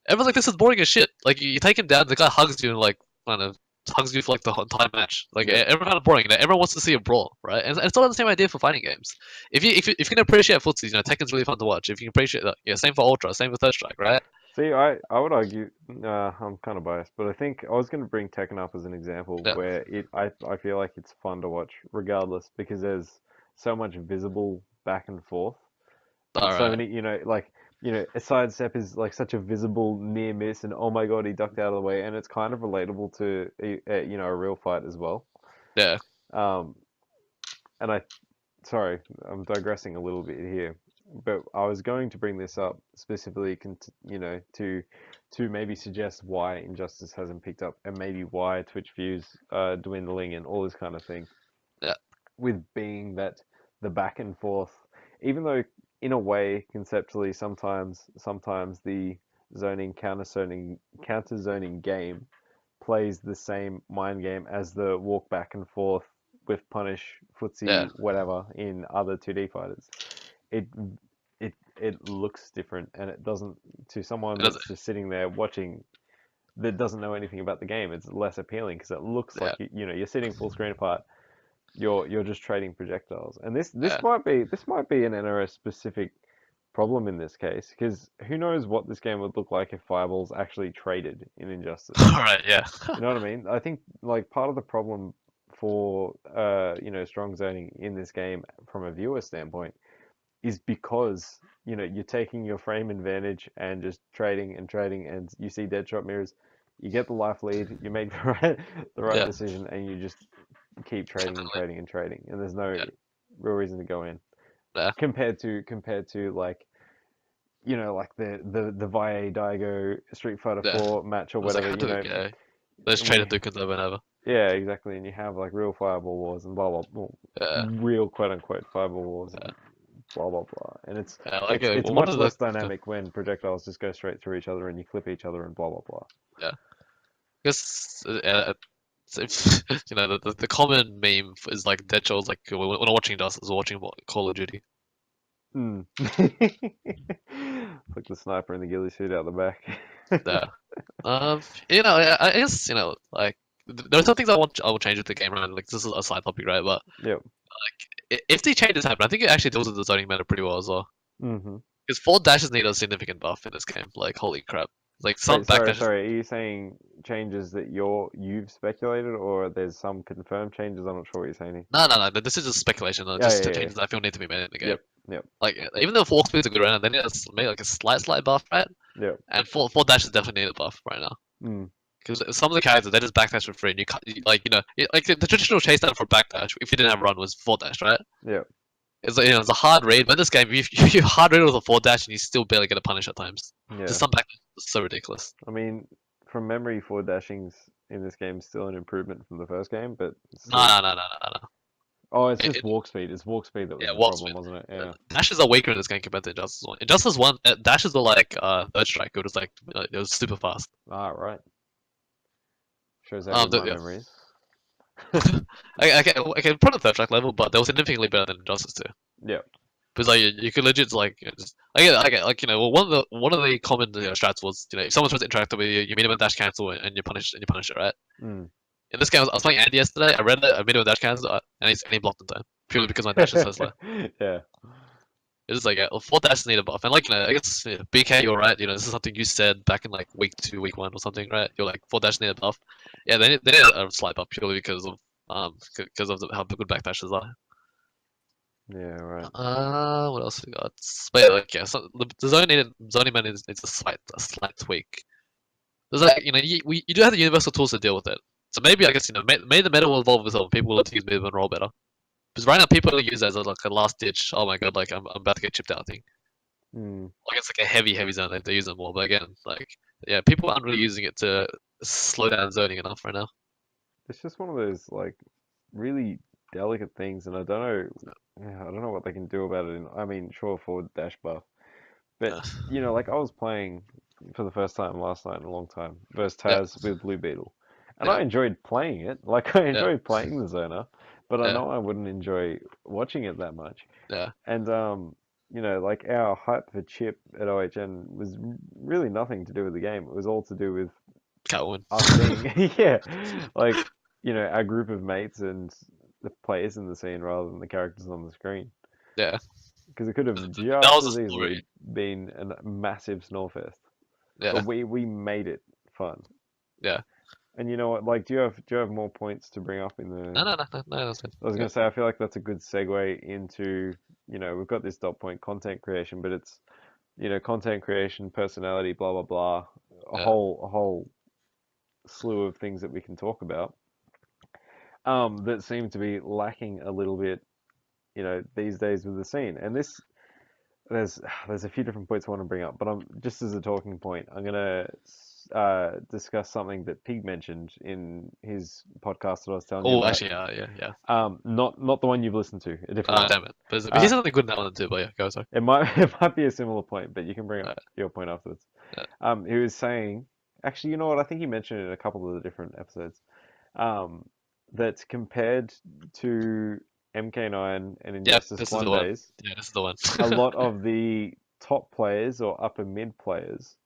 everyone's like, this is boring as shit. Like you take him down, the guy hugs you and like kind of hugs you for like the whole entire match. Like Yeah. everyone kind of boring. You know, everyone wants to see a brawl, right? And it's all the same idea for fighting games. If you can appreciate footsies, you know, Tekken's really fun to watch. If you can appreciate that, yeah, same for Ultra, same for Third Strike, right? See, I would argue, I'm kind of biased, but I think I was going to bring Tekken up as an example Yeah. where I feel like it's fun to watch regardless because there's so much visible back and forth. All And so right. many, a sidestep is like such a visible near miss, and oh my god, he ducked out of the way, and it's kind of relatable to a real fight as well. Yeah. Um, and sorry, I'm digressing a little bit here, but I was going to bring this up specifically, to maybe suggest why Injustice hasn't picked up, and maybe why Twitch views are dwindling and all this kind of thing. Yeah. With being that the back and forth, even though in a way conceptually sometimes the counter zoning game plays the same mind game as the walk back and forth with punish footsie Yeah. whatever in other 2D fighters. It it looks different, and it doesn't, to someone It doesn't. that's just sitting there watching that doesn't know anything about the game. It's less appealing because it looks Yeah. like you're sitting full screen apart. You're just trading projectiles, and this Yeah. might be an NRS specific problem in this case, because who knows what this game would look like if fireballs actually traded in Injustice. All right. Yeah. You know what I mean? I think like part of the problem for strong zoning in this game from a viewer standpoint is because you're taking your frame advantage and just trading and trading, and you see dead shot mirrors, you get the life lead, you make the right Yeah. decision, and you just keep trading and Definitely. trading and trading, and there's no Yeah. real reason to go in. Yeah. Compared to like like the Valle Daigo Street Fighter Yeah. 4 match or It was like, whatever, yeah. Let's trade it Dukins over and over. yeah, exactly, and you have like real fireball wars and blah blah blah, Yeah. real quote unquote fireball wars Yeah. and blah blah blah, and it's Yeah. Like it's one much of less dynamic when projectiles just go straight through each other and you clip each other and blah blah blah. Yeah. Because the common meme is like dead shows like when I'm watching Injustice, watching Call of Duty. Mm. Like the sniper in the ghillie suit out the back. Yeah. I guess like there are some things I will change with the game, right? Like this is a side topic, right? But Yep. if the changes happen, I think it actually deals with the zoning matter pretty well as well. Mm-hmm. Because forward dashes need a significant buff in this game. Like holy crap! Like some Wait, back sorry, dashes. sorry. Are you saying changes that you've speculated, or there's some confirmed changes? I'm not sure what you're saying here. No. This is just speculation. Yeah, Just yeah, yeah. changes I feel need to be made in the game. Yep, yep, Like even though walk speed's a good right now, they need to make like a slight buff, right? yep. And forward dashes definitely need a buff right now. Mm. Because some of the characters they just backdash for free, and you can't, like the traditional chase down for backdash if you didn't have run was forward dash, right? Yep. It's like, it's a hard read, but in this game, if you hard read with a forward dash and you still barely get a punish at times. Yeah. Just some backdash is so ridiculous. I mean, from memory, forward dashing's in this game still an improvement from the first game, but No. oh, it's It- just walk speed. It's walk speed that was Yeah, the walk problem, speed. wasn't it? Yeah. Dashes are weaker in this game compared to Injustice 1. Injustice 1, dashes were like Third Strike. It was like it was super fast. Ah, right. Shows how good my Yeah. memory is. I can put it Third Strike level, but they were significantly better than Injustice 2. Yep. Because like you could legit like just I get like well, one of the common strats was if someone tries to interact with you, you meet him in dash cancel and you punish it, right? Mm. In this game, I was playing Andy yesterday. I read it. I made him a dash cancel, and he blocked in time purely because my dash is so slow. Yeah. It's just like four dashes need a buff, and like I guess BK, you're right. This is something you said back in like week 2, week 1 or something, right? You're like four dashes need a buff. Yeah, they need a slight buff purely because of how good back dashes are. Yeah, right. What else we got? But yeah, like yeah, so the zoning man is a slight tweak. There's like you do have the universal tools to deal with it. So maybe I guess maybe the meta will evolve itself. People will learn to use move and roll better. Because right now people use it as like a last ditch. Oh my god, like I'm about to get chipped out thing. Hmm. Like it's like a heavy zone. They use it more. But again, like yeah, people aren't really using it to slow down zoning enough right now. It's just one of those like really delicate things, and I don't know, yeah, I don't know what they can do about it. I mean, sure, forward dash buff, but Yeah, like I was playing for the first time last night in a long time versus yeah, Taz with Blue Beetle, and yeah, I enjoyed playing it. Like I yeah, enjoyed playing the Zona, but I yeah, know I wouldn't enjoy watching it that much. yeah. And like our hype for Chip at OHN was really nothing to do with the game. It was all to do with Catwoman. us being, yeah, like, our group of mates and the players in the scene rather than the characters on the screen. Yeah, Because it could have that just was as the easily story. been a massive snowfest. But Yeah, we made it fun. yeah. And you know what? Like, do you have more points to bring up in the? No, no, no, no, no. That's fine. I was Yeah, gonna say I feel like that's a good segue into, we've got this dot point content creation, but it's, content creation, personality, blah blah blah, a yeah. whole slew of things that we can talk about. That seem to be lacking a little bit, these days with the scene. And there's there's a few different points I want to bring up, but I'm just as a talking point, I'm gonna discuss something that Pig mentioned in his podcast that I was telling you Oh, about. actually, yeah, yeah. Not the one you've listened to, a different one. Damn it. But Uh, he's something good in that one too. But yeah, go sorry. it might it might be a similar point, but you can bring up Uh, your point afterwards. uh, He was saying, actually, you know what? I think he mentioned it in a couple of the different episodes. Um, that compared to MK9 and yeah, Injustice this is the 1 one. days, Yeah, this is the one. a lot of the top players or upper mid players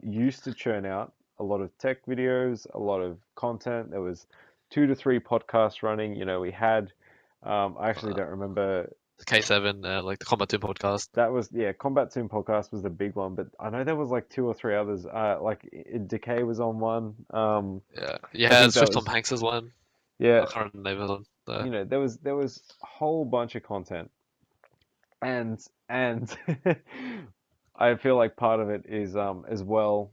used to churn out a lot of tech videos, a lot of content. There was 2 to 3 podcasts running. We had, I actually uh, don't remember. K7, like the Combat 2 podcast. That was, yeah, Combat Zoom podcast was the big one, but I know there was like 2 or 3 others. Like Decay was on one. Yeah, I yeah, think that Swift Tom was, Hanks is one. I yeah, can't remember the name of them. there was a whole bunch of content, and I feel like part of it is as well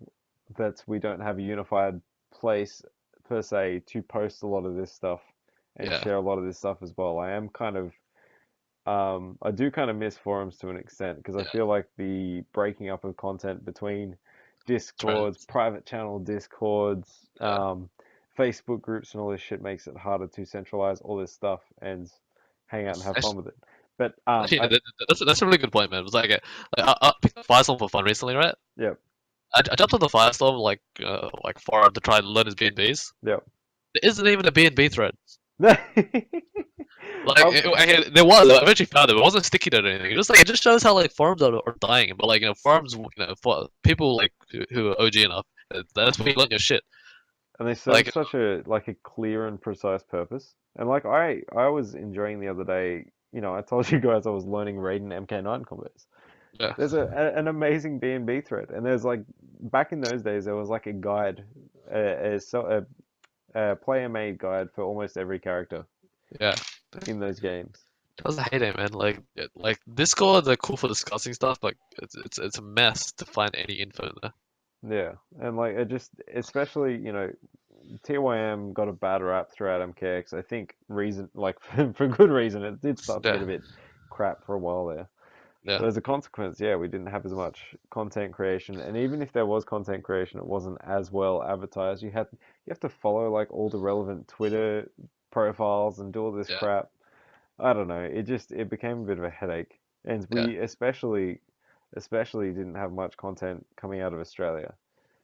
that we don't have a unified place per se to post a lot of this stuff and Yeah, share a lot of this stuff as well. I do kind of miss forums to an extent because I yeah. feel like the breaking up of content between Discords, Trends. private channel Discords, Yeah. Facebook groups and all this shit makes it harder to centralize all this stuff and hang out and have fun Actually, with it. But that's a really good point, man. It's I picked up Firestorm for fun recently, right? yep, I jumped on the Firestorm like forum to try and learn his B&Bs. yep. There isn't even a B&B thread. Like Um, there was. I eventually found it. But it wasn't sticky note or anything. It just shows how like forums are dying. But like forums, for people like who are OG enough, that's where you learn your shit. and they serve Like such a clear and precise purpose. And like I was enjoying the other day, I told you guys I was learning Raiden MK9 combos. yeah, There's an amazing B&B thread, and there's like back in those days there was like a guide, a player made guide for almost every character yeah. in those games. That was a heyday, man. Like Discord, they're cool for discussing stuff, but it's a mess to find any info in there. Yeah, and like it just, especially TYM got a bad rap throughout MKX. I think reason like for good reason. It did start to get Yeah, a bit crap for a while there. yeah, But as a consequence, yeah, we didn't have as much content creation, and even if there was content creation, it wasn't as well advertised. You have to follow like all the relevant Twitter profiles and do all this yeah, crap. I don't know. It became a bit of a headache, and yeah, we especially didn't have much content coming out of Australia.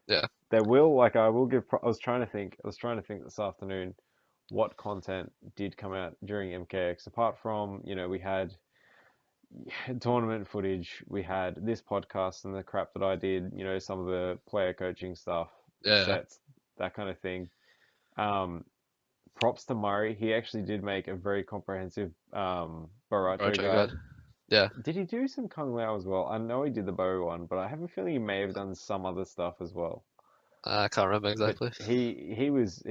yeah. There will like I will give. I was trying to think. I was trying to think this afternoon what content did come out during MKX apart from we had tournament footage, we had this podcast and the crap that I did, some of the player coaching stuff, Yeah. sets, that kind of thing. Um, Props to Murray. He actually did make a very comprehensive Baracho Roger, God. guide. Yeah. Did he do some Kung Lao as well? I know he did the bow one, but I have a feeling he may have done some other stuff as well. I can't remember But exactly. he was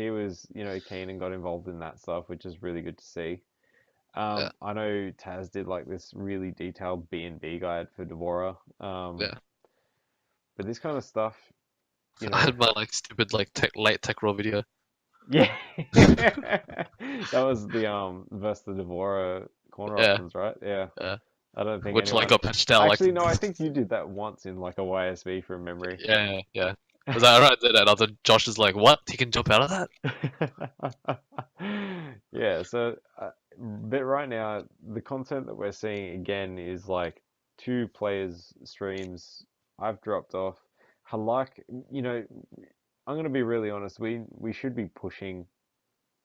keen and got involved in that stuff, which is really good to see. Yeah. I know Taz did like this really detailed B&B guide for Devora. Yeah. But this kind of stuff, you I know, had my like stupid like late tech raw video. yeah, that was the versus the Devora corner Yeah. options, right? Yeah, Yeah. I don't think Which like anyone. got patched out like Actually, no, I think you did that once in like a YSV from memory. yeah. Was that right? Did that? Other Josh is like, what? He can jump out of that? Yeah, so but right now the content that we're seeing again is like two players streams. I've dropped off. Halak, you know, I'm gonna be really honest. We should be pushing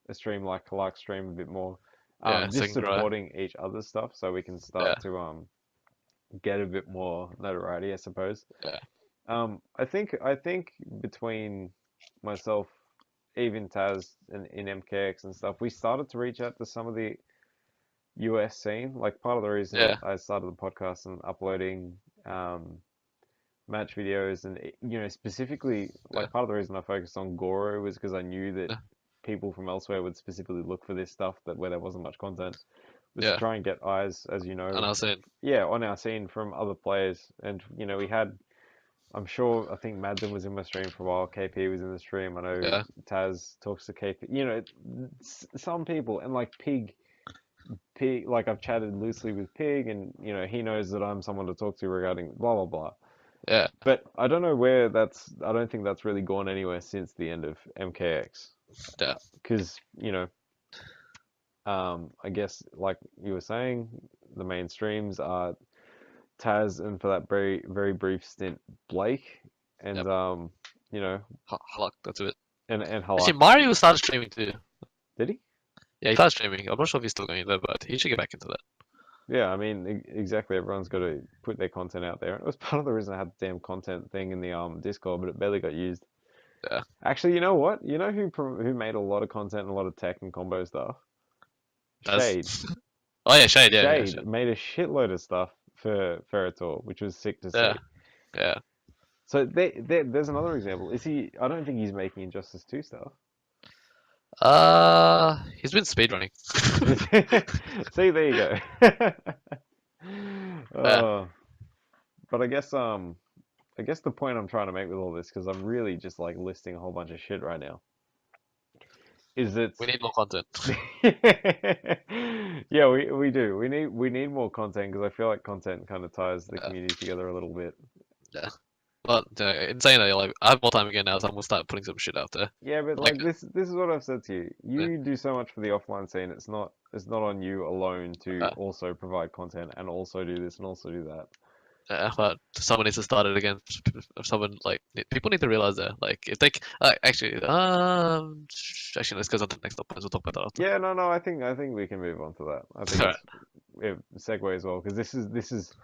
a stream like Halak's stream a bit more. Yeah, Just Synchro. supporting each other's stuff so we can Yeah, start to get a bit more notoriety, I suppose. yeah, I think between myself, even Taz and in MKX and stuff, we started to reach out to some of the US scene. Like part of the reason yeah, I started the podcast and uploading match videos and specifically yeah, like part of the reason I focused on Goro was because I knew that yeah, people from elsewhere would specifically look for this stuff that where there wasn't much content was to yeah. try and get eyes, as you know, And I was saying, yeah, on our scene from other players. And we had, I'm sure, I think Madden was in my stream for a while. KP was in the stream. I know yeah, Taz talks to KP. Some people and like Pig. Like I've chatted loosely with Pig, and he knows that I'm someone to talk to regarding blah blah blah. yeah, But I don't know where that's. I don't think that's really gone anywhere since the end of MKX. yeah, Because I guess like you were saying, the main streams are Taz, and for that very very brief stint, Blake, and yep. Luck, that's it. and Actually, Halak. Mario started streaming too. Did he? Yeah, he started streaming. I'm not sure if he's still going there, but he should get back into that. Yeah, I mean, exactly. Everyone's got to put their content out there. It was part of the reason I had the damn content thing in the Discord, but it barely got used. Yeah. Actually, you know what? You know who made a lot of content and a lot of tech and combo stuff? Shade. Oh yeah, Shade. Yeah, yeah, Shade made a shitload of stuff for Ferritor, which was sick to see. yeah, yeah. So there's another example. Is he? I don't think he's making Injustice 2 stuff. He's been speedrunning. See, there you go. Yeah. But I guess the point I'm trying to make with all this, because I'm really just like listing a whole bunch of shit right now, is that We need more content. yeah, we do. We need more content because I feel like content kind of ties the Yeah. community together a little bit. Yeah. But in saying that, like, I have more time again now, so I'm gonna start putting some shit out there. Yeah, but Like, like this is what I've said to you. You do so much for the offline scene. It's not on you alone to also provide content and also do this and also do that. but someone needs to start it again. Someone like people need to realize that, like, if they actually let's go on to the next topic. We'll talk about that after. Yeah, no, I think we can move on to that. I think Alright. it segues well because this is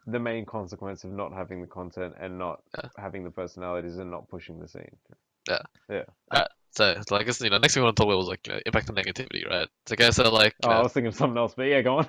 the main consequence of not having the content and not having the personalities and not pushing the scene. Yeah. Yeah. So I guess next thing we want to talk about was like impact on negativity, right? So I guess like I was thinking of something else, but yeah, go on.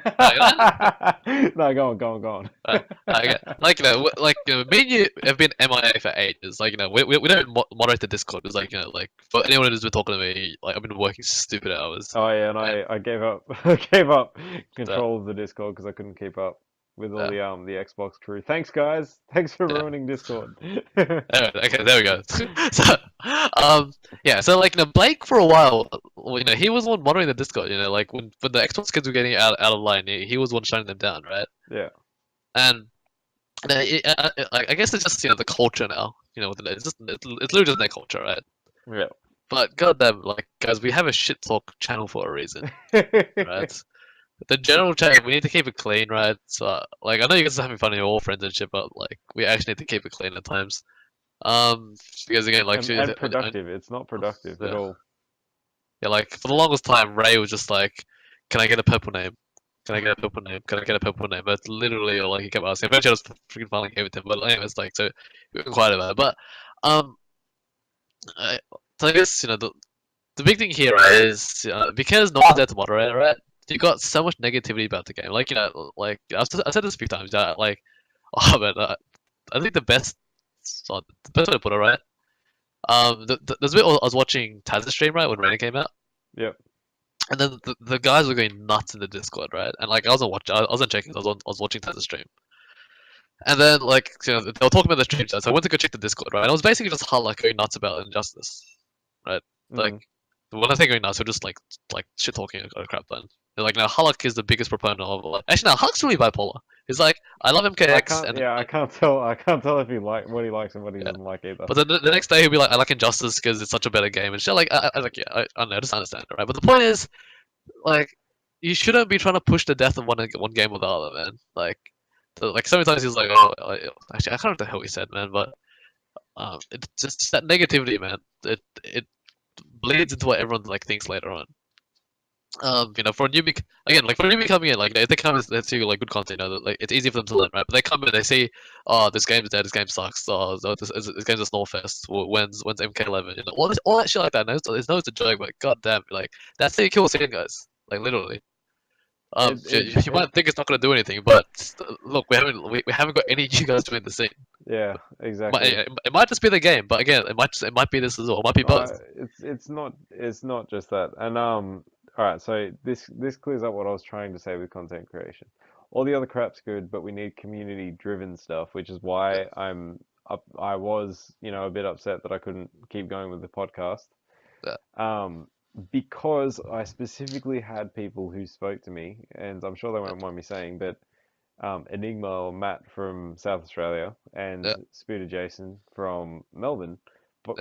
No, go on. Like me and you have been MIA for ages. Like we don't moderate the Discord. It's like like for anyone who's been talking to me, like I've been working stupid hours. Oh yeah, and I gave up control of the Discord because I couldn't keep up with all the Xbox crew. Thanks guys. Thanks for ruining Discord. Okay, there we go. So so like Blake for a while, he was the one monitoring the Discord. Like when the Xbox kids were getting out of line, he was the one shutting them down, right? Yeah. And I guess it's just the culture now. It's literally just their culture, right? Yeah. But goddamn, like guys, we have a shit talk channel for a reason, right? The general chat, we need to keep it clean, right? So, like, I know you guys are having fun, you're all friends and shit, but like, we actually need to keep it clean at times. Because again, like, and productive. It's not productive at all. Yeah, like for the longest time, Ray was just like, "Can I get a purple name? Can I get a purple name? Can I get a purple name?" But literally, like, he kept asking. Eventually, I was freaking finally gave it to him. But anyways, like, so we were quiet about it. But so I guess the big thing here, right, is because no one's there to moderate, right? You got so much negativity about the game. Like like I've said this a few times. Like, oh man, I think the best way to put it, right? There's a bit I was watching Taz's stream, right, when Rainer came out. Yep. And then the guys were going nuts in the Discord, right? And like I wasn't watching, I wasn't checking. I was watching Taz's stream. And then like they were talking about the stream chat, so I went to go check the Discord, right? And it was basically just Hull like going nuts about injustice, right? Like when I say going nuts, we're just like shit talking a crap ton. They're like, now Hulk is the biggest proponent of like, actually no, Hulk's really bipolar. He's like, I love MKX and I can't tell. I can't tell if he what he likes and what he yeah. doesn't like either. But then the next day he'll be like, I like Injustice because it's such a better game and shit. Like I like yeah, I don't know, I just understand it, right? But the point is, like, you shouldn't be trying to push the death of one game or the other, man. Like so many times he's like, oh, actually I can't remember what the hell he said, man, but it just that negativity, man. It bleeds into what everyone like thinks later on. For a newbie, again, like for a newbie coming in, like if they come and they see like good content, like it's easy for them to learn, right? But they come in, they see, oh, this game's dead, this game sucks, oh, this game's a snowfest, when's MK11, all that shit like that. It's no, it's a joke, but goddamn, like that's how you kill scene, guys, like literally. You might think it's not gonna do anything, but look, we haven't got any of you guys doing the scene. Yeah, exactly. It might just be the game, but again, it might be this as well. It might be both. It's not just that. And all right, so this clears up what I was trying to say with content creation. All the other crap's good, but we need community-driven stuff, which is why I was, a bit upset that I couldn't keep going with the podcast. Yeah. Because I specifically had people who spoke to me, and I'm sure they won't mind me saying, but Enigma or Matt from South Australia and Spooter Jason from Melbourne, but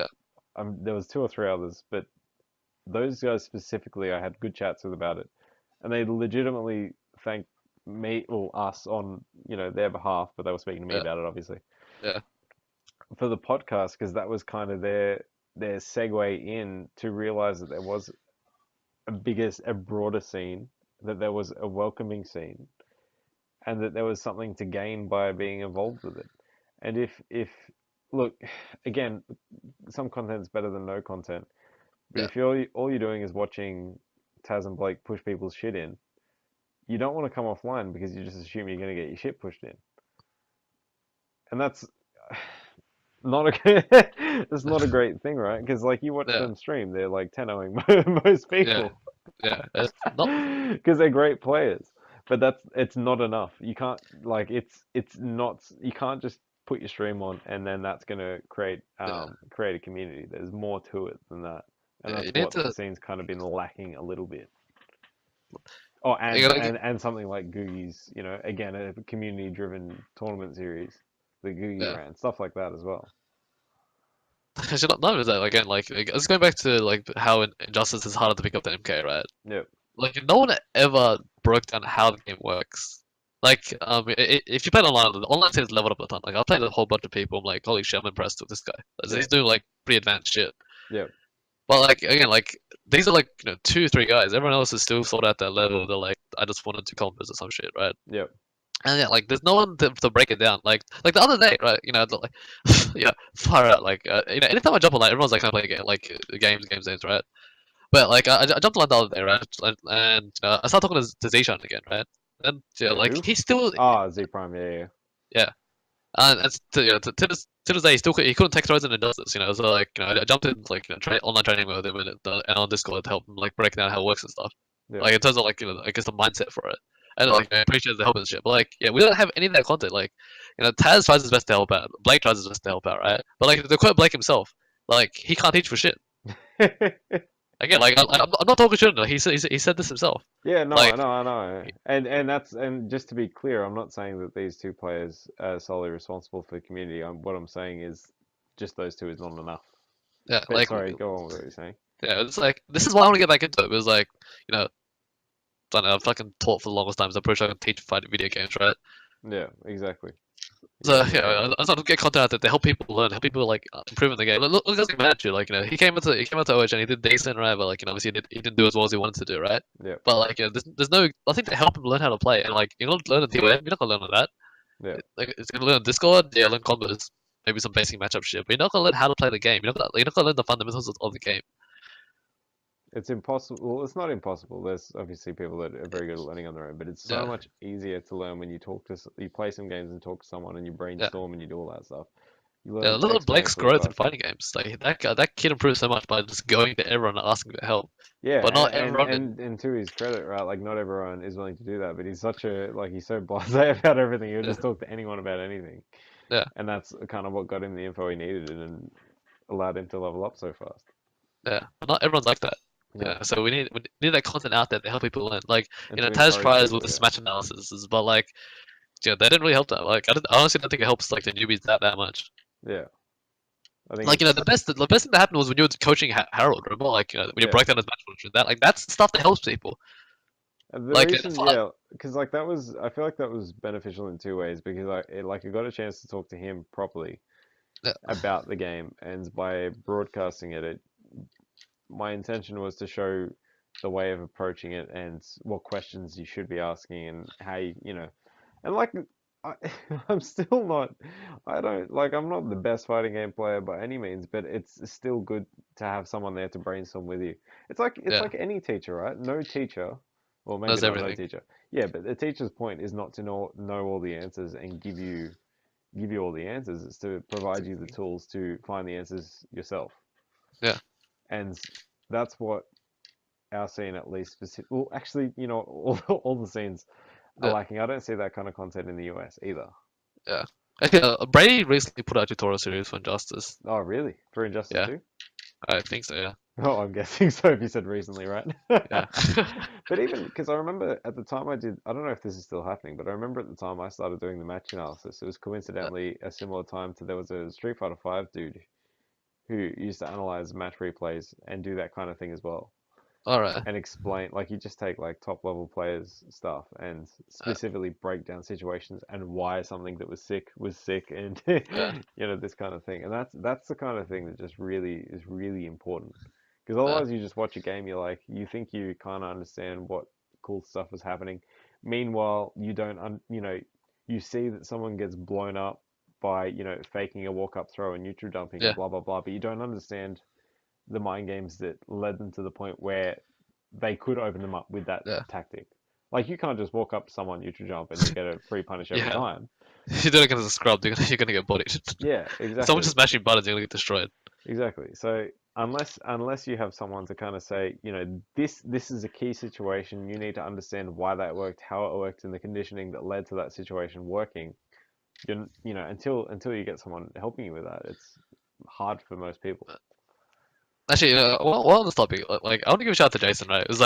there was 2 or 3 others, but those guys specifically I had good chats with about it, and they legitimately thanked me or us on their behalf, but they were speaking to me about it obviously. Yeah. For the podcast, because that was kind of their segue in to realize that there was a broader scene, that there was a welcoming scene, and that there was something to gain by being involved with it. And if look, again, some content's better than no content, but if all you're doing is watching Taz and Blake push people's shit in, you don't want to come offline because you just assume you're going to get your shit pushed in, and that's not it's not a great thing, right? Because like you watch them stream, they're like 10-0ing most people. Yeah, it's not because they're great players, but it's not enough. You can't it's not, you can't just put your stream on and then that's gonna create a community. There's more to it than that, and that's what the scene's kind of been lacking a little bit. Oh, and something like Googie's, again, a community-driven tournament series, the Googie ran, stuff like that as well. Actually, not only that, again, like it's going back to like how Injustice is harder to pick up than MK, right? Yep. Like no one ever broke down how the game works. Like if you play online, the online scene is leveled up a ton. Like I played with a whole bunch of people. I'm like, holy shit, I'm impressed with this guy. He's doing like pretty advanced shit. Yeah. But like again, like these are like 2, 3 guys. Everyone else is still sort of at that level. They're like, I just wanted to combos or some shit, right? Yep. And yeah, like there's no one to break it down. Like the other day, right? Like yeah, far out. Like anytime I jump online, everyone's like, "Can I play a game?" Like games, right? But like I jumped online the other day, right? And I started talking to Zishan again, right? And like he's still Z Prime, yeah. And to this day, he couldn't text Horizon Injustice, So like I jumped in like online training with him and on Discord to help him like break down how it works and stuff. Yeah. Like in terms of like I guess the mindset for it. And like I appreciate the help and shit, but like we don't have any of that content. Like Taz tries his best to help out, Blake tries his best to help out, right? But like to quote Blake himself, like he can't teach for shit. Again, like I'm not talking shit. He said this himself. Yeah, no, like, I know. And just to be clear, I'm not saying that these 2 players are solely responsible for the community. What I'm saying is just those 2 is not enough. Yeah, but, like sorry, go on with what you're saying. Yeah, it's like this is why I want to get back into it. It was like I don't know, I've fucking taught for the longest time, so I'm pretty sure I can teach fighting video games, right? Yeah, exactly. So I started to get content out there to help people learn, help people like improve in the game. Look at Manager, like he came into OH and he did decent, right? But like obviously he didn't do as well as he wanted to do, right? Yeah. But like there's nothing to help him learn how to play, and like you're not learning TOM, you're not gonna learn that. Yeah. Like it's gonna learn on Discord, learn combos, maybe some basic matchup shit, but you're not gonna learn how to play the game. You're not gonna learn the fundamentals of the game. It's impossible. Well, it's not impossible. There's obviously people that are very good at learning on their own, but it's so much easier to learn when you play some games and talk to someone and you brainstorm and you do all that stuff. You learn Yeah, little Blake's exponentially growth in faster. fighting games. Like that kid improved so much by just going to everyone and asking for help. Yeah, But not and, everyone. and and to his credit, right? Like not everyone is willing to do that, but he's such a like he's so blasé about everything. He'll Yeah, just talk to anyone about anything, yeah, and that's kind of what got him the info he needed and allowed him to level up so fast. yeah. But not everyone's like that. Yeah, Yeah, so we need that content out there to help people learn. Like and to Taz encourage tries with people. the Yeah, match analysis, but like they didn't really help that. Like I honestly don't think it helps like the newbies that much. yeah. I think Like it's the best thing that happened was when you were coaching Harold. Remember, like when you yeah. broke down his match footage, that like that's the stuff that helps people. The Like reason, yeah, because like that was, I feel like that was beneficial in two ways because I got a chance to talk to him properly yeah, about the game, and by broadcasting it, my intention was to show the way of approaching it and what questions you should be asking and how you and like I, I'm still not, I don't like, I'm not the best fighting game player by any means, but it's still good to have someone there to brainstorm with you. It's yeah, like any teacher, right? No teacher, or maybe knows not no everything. teacher. Yeah, but the teacher's point is not to know all the answers and give you all the answers. It's to provide you the tools to find the answers yourself. Yeah, And that's what our scene at least specific. Well, actually, all the scenes are yeah, lacking. I don't see that kind of content in the US either. yeah. Actually, Brady recently put out a tutorial series for Injustice. Oh, really? For Injustice Yeah, 2? I think so. Yeah, Oh, I'm guessing so if you said recently, right? yeah, But even because I remember at the time I don't know if this is still happening, but I remember at the time I started doing the match analysis. It was coincidentally a similar time to there was a Street Fighter 5 dude who used to analyze match replays and do that kind of thing as well. all right. And explain, like, you just take like top level players stuff and Uh, specifically break down situations and why something that was sick, and yeah, this kind of thing. And that's the kind of thing that just really is really important, because uh, otherwise you just watch a game, you think you kind of understand what cool stuff is happening. Meanwhile, you don't you see that someone gets blown up by faking a walk up throw and neutral dumping and yeah, blah blah blah, but you don't understand the mind games that led them to the point where they could open them up with that yeah, tactic. Like, you can't just walk up to someone, neutral jump, and you'll get a free punish every yeah. time. You're doing it as a scrub. You're gonna get bodied. Yeah, Someone exactly, just mashing buttons, you're gonna get destroyed. exactly. So unless you have someone to kind of say, this is a key situation, you need to understand why that worked, how it worked, and the conditioning that led to that situation working. Until you get someone helping you with that, it's hard for most people. Actually, while on this topic, like I want to give a shout out to Jason, right? It was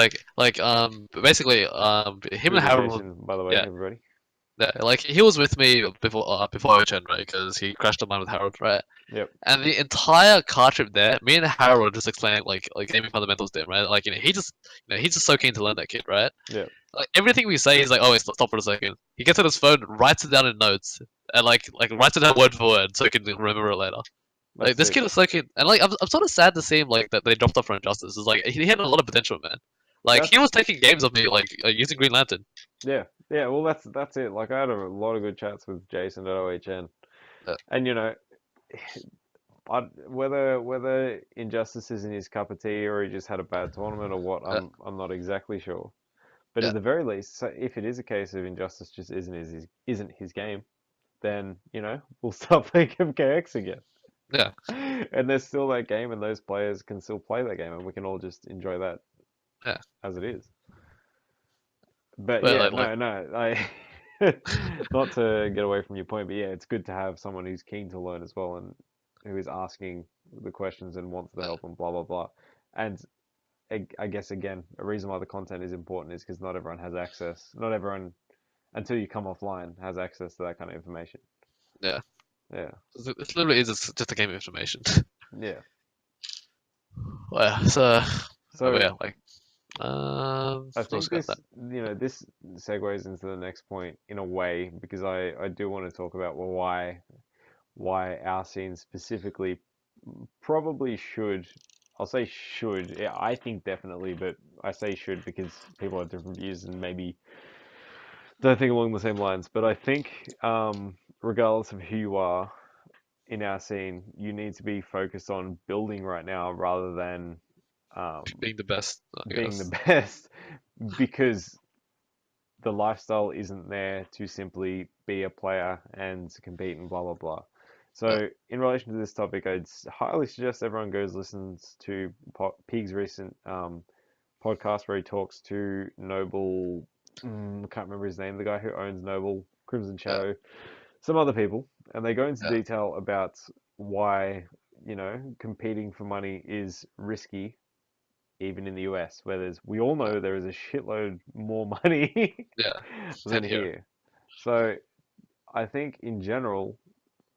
basically, him and Who's Harold, Jason, by the way, yeah, everybody? yeah, like he was with me before Ocean, right? Because he crashed a mine with Harold, right? Yep. And the entire car trip there, me and Harold were just explaining like gaming fundamentals to him, right? Like he's just so keen to learn that kid, right? Yep. Like everything we say, he's like, oh, wait, stop for a second. He gets on his phone, writes it down in notes, and like writes it down word for word so he can remember it later. Like That's this sick. kid is so keen, and like I'm sort of sad to see him like that they dropped off for Injustice. It's like he had a lot of potential, man. Like he That's was taking games of me like using Green Lantern. Yeah, yeah. Well, that's it. Like, I had a lot of good chats with Jason at OHN, Uh, and whether Injustice isn't his cup of tea or he just had a bad tournament or what, uh, I'm not exactly sure. But yeah, at the very least, so if it is a case of Injustice just isn't his game, then we'll start playing MKX again. yeah, And there's still that game, and those players can still play that game, and we can all just enjoy that yeah. as it is. But But yeah, like no, I not to get away from your point, but yeah, it's good to have someone who's keen to learn as well and who is asking the questions and wants the help and blah blah blah. And I guess again, a reason why the content is important is because not everyone has access. Not everyone, until you come offline, has access to that kind of information. yeah, Yeah, it literally is just a game of information. yeah. Well, yeah, so but So yeah, like I what else think got that? this segues into the next point in a way, because I do want to talk about, well, why our scene specifically probably should. I'll say should. Yeah, I think definitely, but I say should because people have different views and maybe don't think along the same lines. But I think, regardless of who you are in our scene, you need to be focused on building right now rather than um, Being the best, I being the guess. best, because the lifestyle isn't there to simply be a player and compete and blah blah blah. So, in relation to this topic, I'd highly suggest everyone goes listens to Pig's recent podcast where he talks to Noble. I can't remember his name. The guy who owns Noble, Crimson Shadow, some other people, and they go into detail about why competing for money is risky, even in the US, where we all know there is a shitload more money than here. So, I think in general,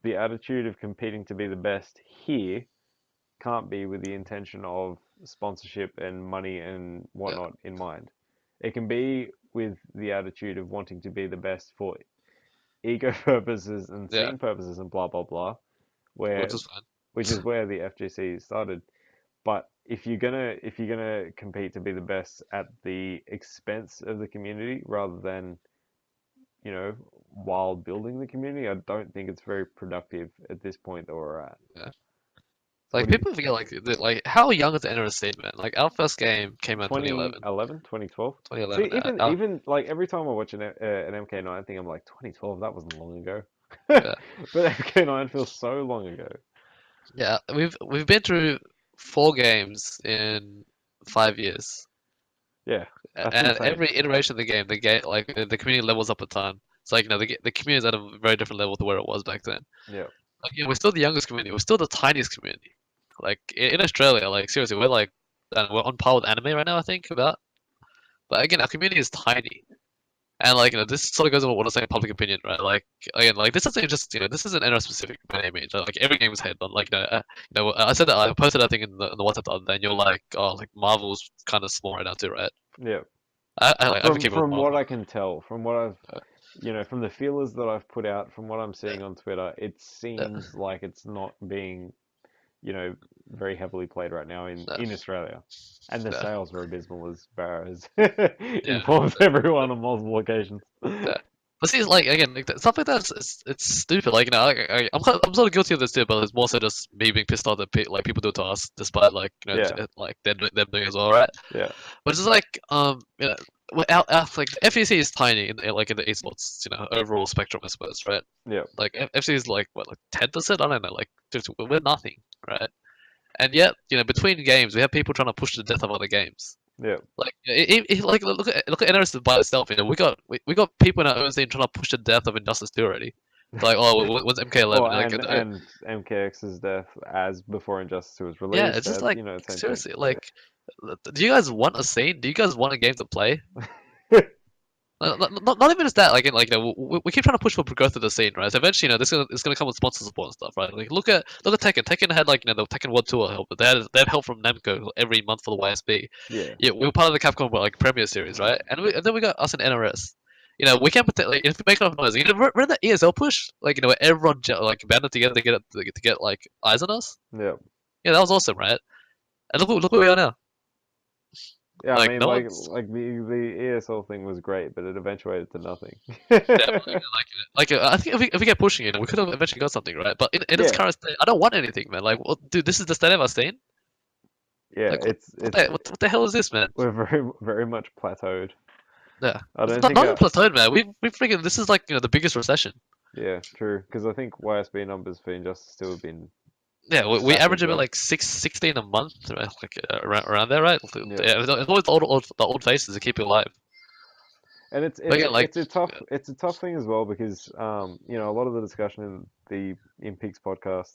the attitude of competing to be the best here can't be with the intention of sponsorship and money and whatnot in mind. It can be with the attitude of wanting to be the best for ego purposes and scene purposes and blah blah blah, which is where the FGC started. But if you're gonna compete to be the best at the expense of the community rather than while building the community, I don't think it's very productive at this point that we're at. Yeah. Like people forget like how young is the NRS scene, man? Like our first game came out in 2011. 2012. 2011. See, even like every time I watch an MK9 thing, I'm like 2012. That wasn't long ago. But MK9 feels so long ago. Yeah, we've been through 4 games in 5 years. Yeah, and every iteration of the game like the community levels up a ton. It's like the community is at a very different level to where it was back then. Yeah. Like we're still the youngest community. We're still the tiniest community. Like in Australia, like seriously, we're like we're on par with anime right now. I think about. But again, our community is tiny. And like this sort of goes on what I say in public opinion, right? Like again, like this isn't just this isn't NRS specific by any means. Like every game is head on. Like I said that I posted that thing in the WhatsApp the other day, and you're like, oh, like Marvel's kind of small right now too, right? Yeah. From what I can tell, from what I've from the feelers that I've put out, from what I'm seeing on Twitter, it seems like it's not being very heavily played right now in Australia. And the sales are abysmal, as Barra has informed everyone on multiple occasions. But see, like again, like, stuff like that, it's stupid. Like I'm sort of guilty of this too, but it's more so just me being pissed off that people do it to us, despite like like them doing it as well, right? Yeah. But it's like like FEC is tiny in the esports overall spectrum, I suppose, right? Yeah. Like FEC is like what, like 10%? I don't know. Like we're nothing, right? And yet, between games, we have people trying to push the death of other games. Yeah. Like, like look at NRS by itself. We got people in our own scene trying to push the death of Injustice 2 already. It's like, oh, what's MK11? And MKX's death as before Injustice 2 was released. Yeah, it's just like seriously, like, do you guys want a scene? Do you guys want a game to play? Not even just that. Like, we keep trying to push for growth of the scene, right? So eventually, it's gonna come with sponsor support and stuff, right? Like, look at Tekken. Tekken had the Tekken World Tour help, but they had help from Namco every month for the YSB. Yeah, we were part of the Capcom Premier Series, right? And then we got Aus NRS. We can't like if we make enough noise. Remember that ESL push? Like, where everyone banded together to get like eyes on us. Yeah, that was awesome, right? And look where we are now. Yeah, I mean, like the ESL thing was great, but it eventuated to nothing. I think if we get pushing it, we could have eventually got something, right? But in its current state, I don't want anything, man. Like, dude, this is the state of our scene. Yeah, like, what the hell is this, man? We're very, very much plateaued. Yeah, not even plateaued, man. We freaking this is like the biggest recession. Yeah, true. Because I think YSB numbers for Injustice still have been. Yeah, we average about like 16 a month, right? Like around there, right? Yeah, it's always the old faces to keep it alive. And it's a tough thing as well because a lot of the discussion in Pig's podcast,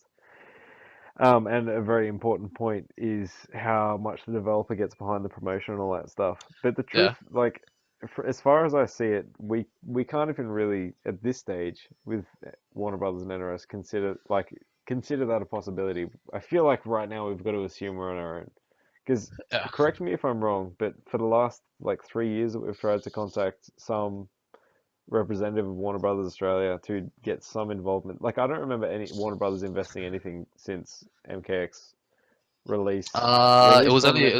and a very important point is how much the developer gets behind the promotion and all that stuff. But the truth, like, as far as I see it, we can't even really at this stage with Warner Brothers and NRS consider that a possibility. I feel like right now we've got to assume we're on our own. Because, correct me if I'm wrong, but for the last 3 years that we've tried to contact some representative of Warner Brothers Australia to get some involvement. Like, I don't remember any Warner Brothers investing anything since MKX released. It was only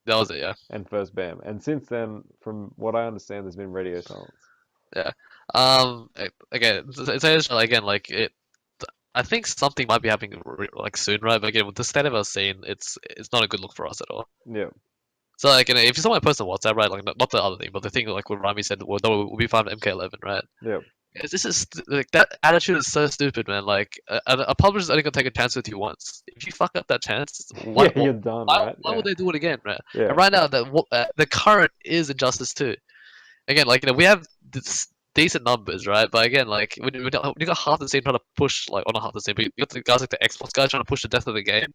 that was it, yeah. And first BAM. And since then, from what I understand, there's been radio silence. Yeah. Again, I think something might be happening soon, right? But again, with the state of our scene, it's not a good look for us at all. Yeah. So if you saw my post on WhatsApp, right? Like not the other thing, but the thing like what Rami said, we'll be fine with MK11, right? Yeah. This is like that attitude is so stupid, man. Like a publisher's only gonna take a chance with you once. If you fuck up that chance, Yeah, you're done, right? why would they do it again, right? Yeah. And right now, the current is Injustice 2. Again, like we have this decent numbers, right? But again, like when you got half the scene trying to push, like, or not half the scene, but you got the guys like the Xbox guys trying to push the death of the game.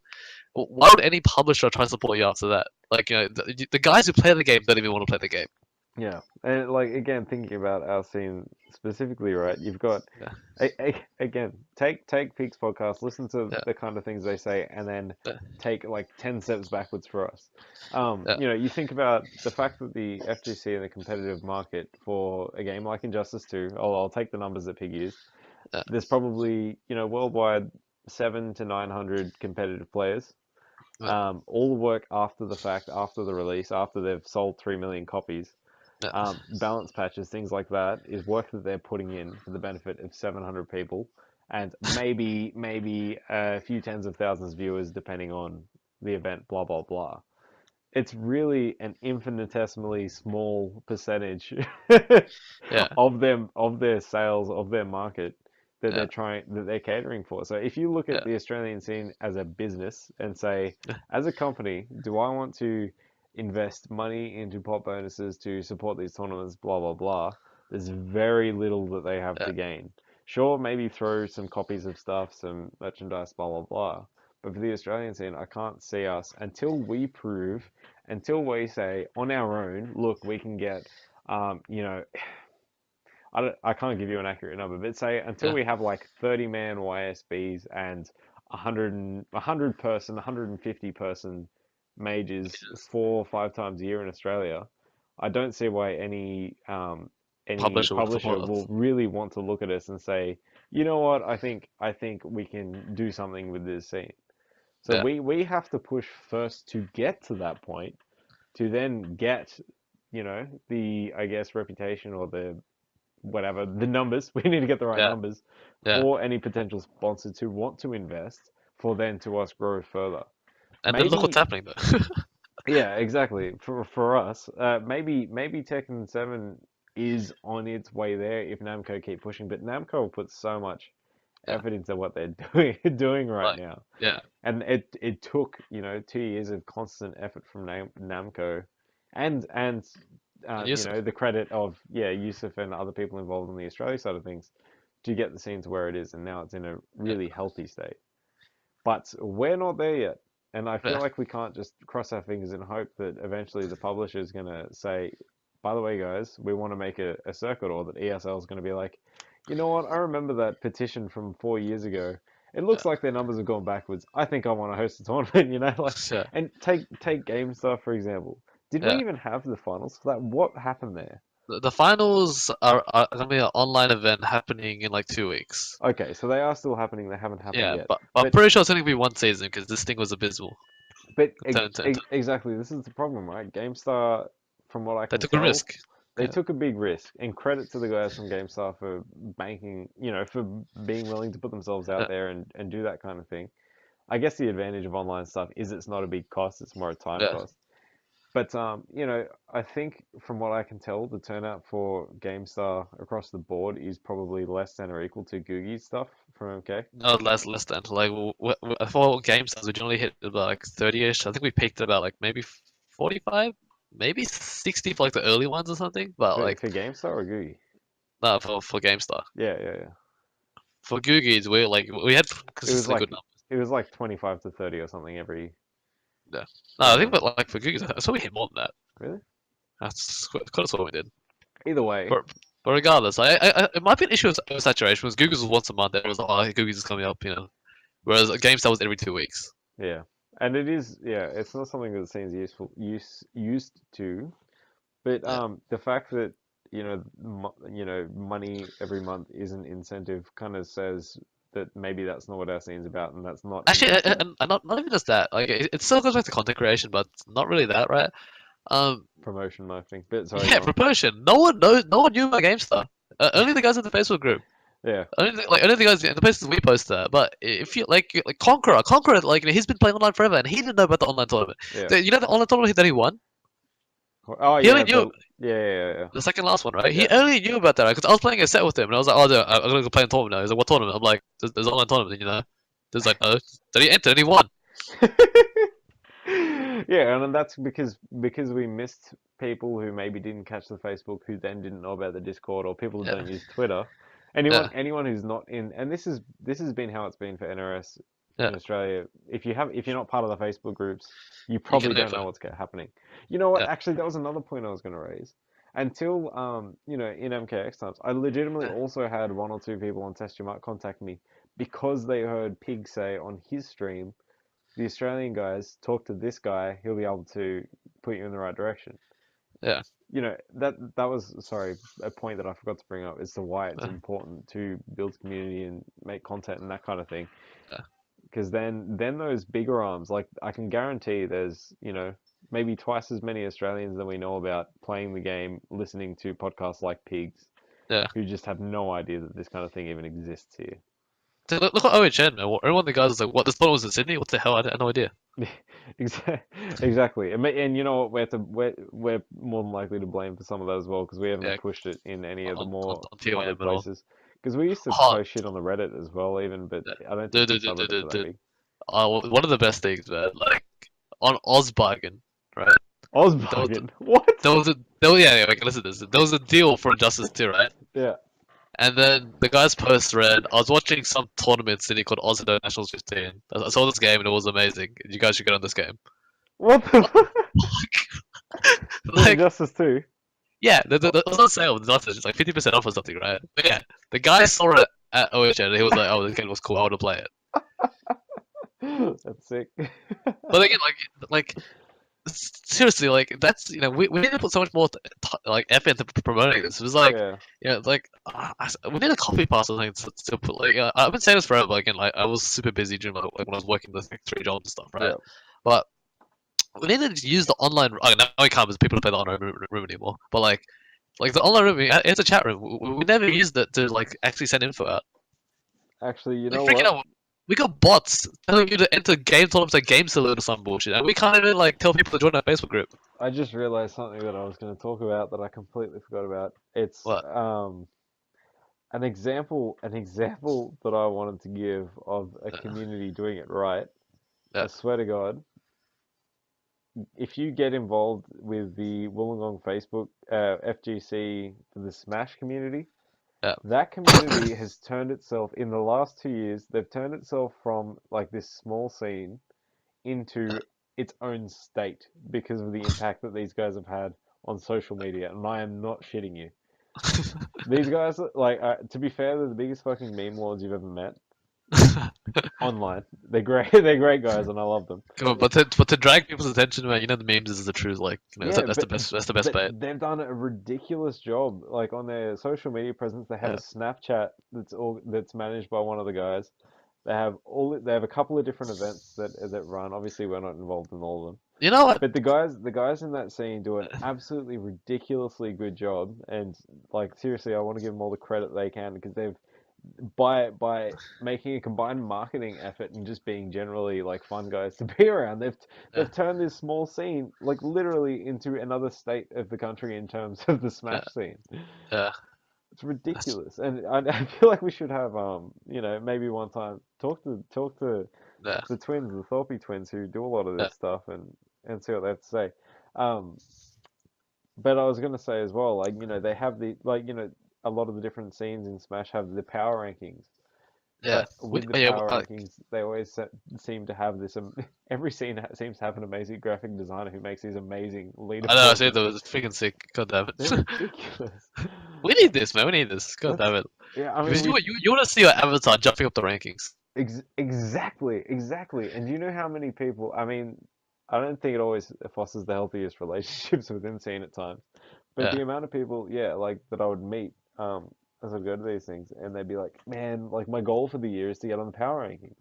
Why would any publisher try to support you after that? Like, the guys who play the game don't even want to play the game. Yeah, and like again, thinking about our scene specifically, right? You've got, again, take Peaks podcast, listen to the kind of things they say, and then take like 10 steps backwards for us. You think about the fact that the FGC and the competitive market for a game like Injustice 2, I'll take the numbers that Pig used. There's probably, worldwide 700 to 900 competitive players. All the work after the fact, after the release, after they've sold 3 million copies. Balance patches, things like that, is work that they're putting in for the benefit of 700 people, and maybe a few tens of thousands of viewers depending on the event. Blah blah blah. It's really an infinitesimally small percentage of their sales, of their market that they're catering for. So if you look at the Australian scene as a business and say, as a company, do I want to invest money into pot bonuses to support these tournaments, blah blah blah, there's very little that they have to gain. Sure, maybe throw some copies of stuff, some merchandise, blah blah blah, but for the Australian scene, I can't see us, until we say on our own, look, we can get I can't give you an accurate number, but say until we have like 30-man YSBs and 100 person, 150 person majors 4 or 5 times a year in Australia, I don't see why any publisher will really want to look at us and say, you know what, I think we can do something with this scene. So we have to push first to get to that point, to then get, the, I guess, reputation or the whatever, the numbers. We need to get the right numbers for any potential sponsor to want to invest, for then to us grow further. And then look what's happening though. Yeah, exactly. For us, maybe Tekken 7 is on its way there if Namco keep pushing, but Namco will put so much effort into what they're doing right now. Yeah. And it took 2 years of constant effort from Namco, and the credit of Yusuf and other people involved in the Australia side of things, to get the scene to where it is, and now it's in a really healthy state. But we're not there yet. And I feel like we can't just cross our fingers and hope that eventually the publisher is going to say, by the way, guys, we want to make a circuit, or that ESL is going to be like, you know what, I remember that petition from 4 years ago. It looks like their numbers have gone backwards. I think I want to host a tournament, And take GameStar, for example. Did we even have the finals for that? What happened there? The finals are going to be an online event happening in like 2 weeks. Okay, so they are still happening. They haven't happened yet. But I'm pretty sure it's only going to be one season, because this thing was abysmal. But exactly, this is the problem, right? GameStar, from what I can tell, took a risk. They took a big risk, and credit to the guys from GameStar for banking, for being willing to put themselves out there and do that kind of thing. I guess the advantage of online stuff is it's not a big cost; it's more a time cost. But I think from what I can tell, the turnout for GameStar across the board is probably less than or equal to Googie's stuff from MK. No, less than. Like, for GameStars, we generally hit about like 30-ish. I think we peaked at about like maybe 45, maybe 60 for like the early ones or something. But like for GameStar or Googie? No, for GameStar. Yeah. For Googie's, we had consistently good numbers. It was like 25 to 30 or something every. Yeah. No, I think, but like for Googie's, I saw we hit more than that. Really? That's what we did. Either way. But regardless, it might be an issue of oversaturation, because Googie's was once a month. It was like, oh, Googie's is coming up, Whereas GameStar was every 2 weeks. Yeah, and it is. Yeah, it's not something that seems used to, but the fact that money every month is an incentive kind of says that maybe that's not what our scene's about, and that's not actually, and not even just that. Like, it still goes back to content creation, but not really that, right? Promotion, I think. But sorry, promotion. No one knew about GameStar. Only the guys in the Facebook group. Yeah. Only the guys in the places we post that. But if you like Conqueror, like, he's been playing online forever, and he didn't know about the online tournament. Yeah. The online tournament that he won. Oh he yeah. only knew. Yeah. The second last one, right? He Yeah. only knew about that, right? Because I was playing a set with him, and I was like, "Oh, dude, I'm gonna go play a tournament now." He's like, "What tournament?" I'm like, "There's an online tournament, you know." There's like, "No." Then he entered and he won. Yeah, and that's because we missed people who maybe didn't catch the Facebook, who then didn't know about the Discord, or people who Yeah, don't use Twitter. yeah, Anyone who's not in, and this has been how it's been for NRS yeah. in Australia. If you're not part of the Facebook groups, you You get probably don't info. know what's happening. You know what? Yeah, Actually, that was another point I was going to raise. Until in MKX times, I legitimately yeah, also had one or two people on Test Your Mark contact me because they heard Pig say on his stream, the Australian guys talk to this guy, he'll be able to put you in the right direction. yeah, That was, sorry, a point that I forgot to bring up as to why it's yeah, important to build community and make content and that kind of thing. yeah. Because then those bigger arms, like I can guarantee there's, maybe twice as many Australians than we know about playing the game, listening to podcasts like Pigs, Yeah. who just have no idea that this kind of thing even exists here. Dude, look at OHN, man. Everyone of the guys was like, "What? This tournament was in Sydney? What the hell? I had no idea." Exactly, and you know what? We're more than likely to blame for some of that as well because we haven't Yeah, pushed it in any of the more on TOM public and all. places. Because we used to Oh, post shit on the Reddit as well, even, but yeah. I don't Dude, think the dude, dude, dude, subreddits are dude, that dude. big. One of the best things, man. Like on Ozbargain, right? There was, Ozbargain, what? yeah, like listen to this. There was a deal for Injustice 2, right? Yeah. And then the guy's post read, I was watching some tournament in Sydney called Aus Nationals 15. I saw this game and it was amazing. You guys should get on this game. What the What the fuck? With Like, Injustice 2? yeah, it was on sale with nothing. It's like 50% off or something, right? But yeah, the guy saw it at OHN and he was like, "Oh, this game was cool. I want to play it." That's sick. But again, like seriously, like that's we need to put so much more like effort into promoting this. It was like Yeah. like we need a copy pass or something to put like I've been saying this forever. But again, like I was super busy during like when I was working the like, 3 jobs and stuff, right? Yeah. But we need to use the online. Oh, now we can't because people don't play the online room anymore. But like the online room, it's a chat room. We never used it to like actually send info out. Actually, you Like know freaking what? out. We got bots telling you to enter game tournaments like Game Salute or some bullshit, and we can't even like tell people to join our Facebook group. I just realized something that I was going to talk about that I completely forgot about. It's What? an example that I wanted to give of a Uh, community doing it right. I yeah, swear to God, if you get involved with the Wollongong Facebook FGC for the Smash community, yeah, that community has turned itself in the last 2 years. They've turned itself from like this small scene into its own state because of the impact that these guys have had on social media, and I am not shitting you. These guys, like, to be fair, they're the biggest fucking meme lords you've ever met online. They're great. They're great guys, and I love them. Come on, but to drag people's attention, man, the memes is the truth. Like, Yeah, that's the but best. That's the best bait. they've done a ridiculous job. Like on their social media presence, they have a Yeah, Snapchat that's managed by one of the guys. They have a couple of different events that run. Obviously, we're not involved in all of them. you know what? But the guys in that scene do an absolutely ridiculously good job, and like seriously, I want to give them all the credit they can because they've by making a combined marketing effort and just being generally like fun guys to be around, they've Yeah, they've turned this small scene like literally into another state of the country in terms of the yeah, Smash scene. yeah, It's ridiculous, and I feel like we should have maybe one time talk to yeah, the twins, the Thorpe twins, who do a lot of yeah, this stuff, and see what they have to say. Um, but I was gonna say as well, like they have the a lot of the different scenes in Smash have the power rankings, yeah. but with the Yeah, power rankings, they always seem to have this. Every scene seems to have an amazing graphic designer who makes these amazing I know. I said leaderboards. that was freaking sick. God damn They're it. ridiculous. We need this, man. We need this. God Let's damn it. Yeah, I mean Because we you want to see your avatar jumping up the rankings. exactly. And do you know how many people? I mean, I don't think it always fosters the healthiest relationships within scene at times, but Yeah. the amount of people, yeah, like that I would meet, as I go to these things, and they'd be like, "Man, like my goal for the year is to get on the power rankings."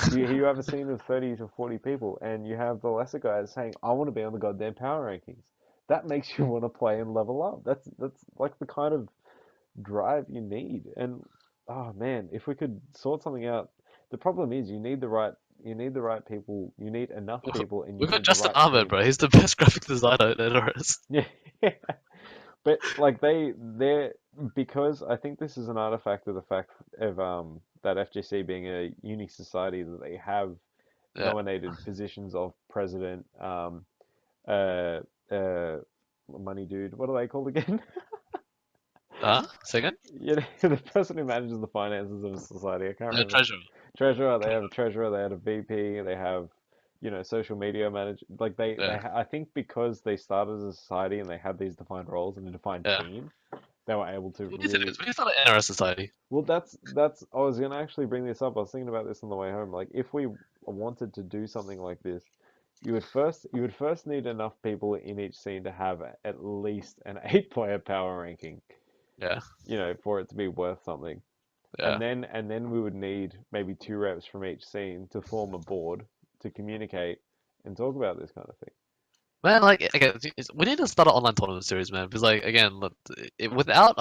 You have a scene of 30 to 40 people, and you have the lesser guys saying, "I want to be on the goddamn power rankings." That makes you want to play and level up. That's like the kind of drive you need. And oh man, if we could sort something out, the problem is you need the right people, you need enough people, and We you got need the Justin right Ahmed, team. bro. He's the best graphic designer in NRS. Yeah, But like they're because I think this is an artifact of the fact of that FGC being a unique society that they have Yeah. nominated positions of president, uh, uh, money dude. What are they called again? Second? You know, the person who manages the finances of a society. I can't The remember. treasure. Treasurer. They have a treasurer. They had a VP. They have, social media manager. Like Yeah. I think because they started as a society and they had these defined roles and a defined Yeah. team, they were able to We need to do really. this. We need to start an NRS society. Well, that's. I was gonna actually bring this up. I was thinking about this on the way home. Like, if we wanted to do something like this, you would first need enough people in each scene to have at least an 8-player power ranking. Yeah. For it to be worth something. Yeah. And then we would need maybe 2 reps from each scene to form a board to communicate and talk about this kind of thing. Man, like, again, we need to start an online tournament series, man. Because, like, again, without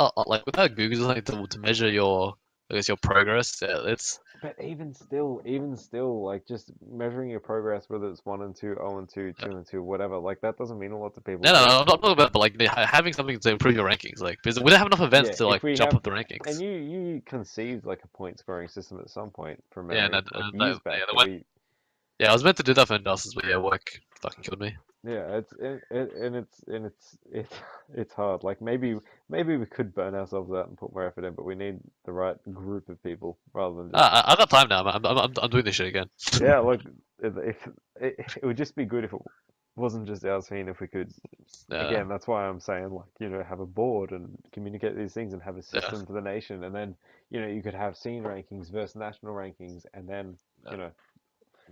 without Google like to measure your, I guess, your progress, yeah, it's But even still, like just measuring your progress, whether it's 1 and 2, 0 and 2, yeah. 2 and 2, whatever, like that doesn't mean a lot to people. No, no, But no, I'm not talking about, but like having something to improve your rankings, like because we don't have enough events yeah, to like if we jump have, up the rankings. and you conceived like a point scoring system at some point from Yeah, memory, and like years yeah, back the that one, we. yeah, I was meant to do that for analysis, but yeah, work fucking killed me. Yeah, it's hard. Like maybe we could burn ourselves out and put more effort in, but we need the right group of people rather than just. I got time now. I'm doing this shit again. Yeah, look, it would just be good if it wasn't just our scene. If we could, Yeah, again, that's why I'm saying like have a board and communicate these things and have a yeah, system for the nation, and then you could have scene rankings versus national rankings, and then yeah, you know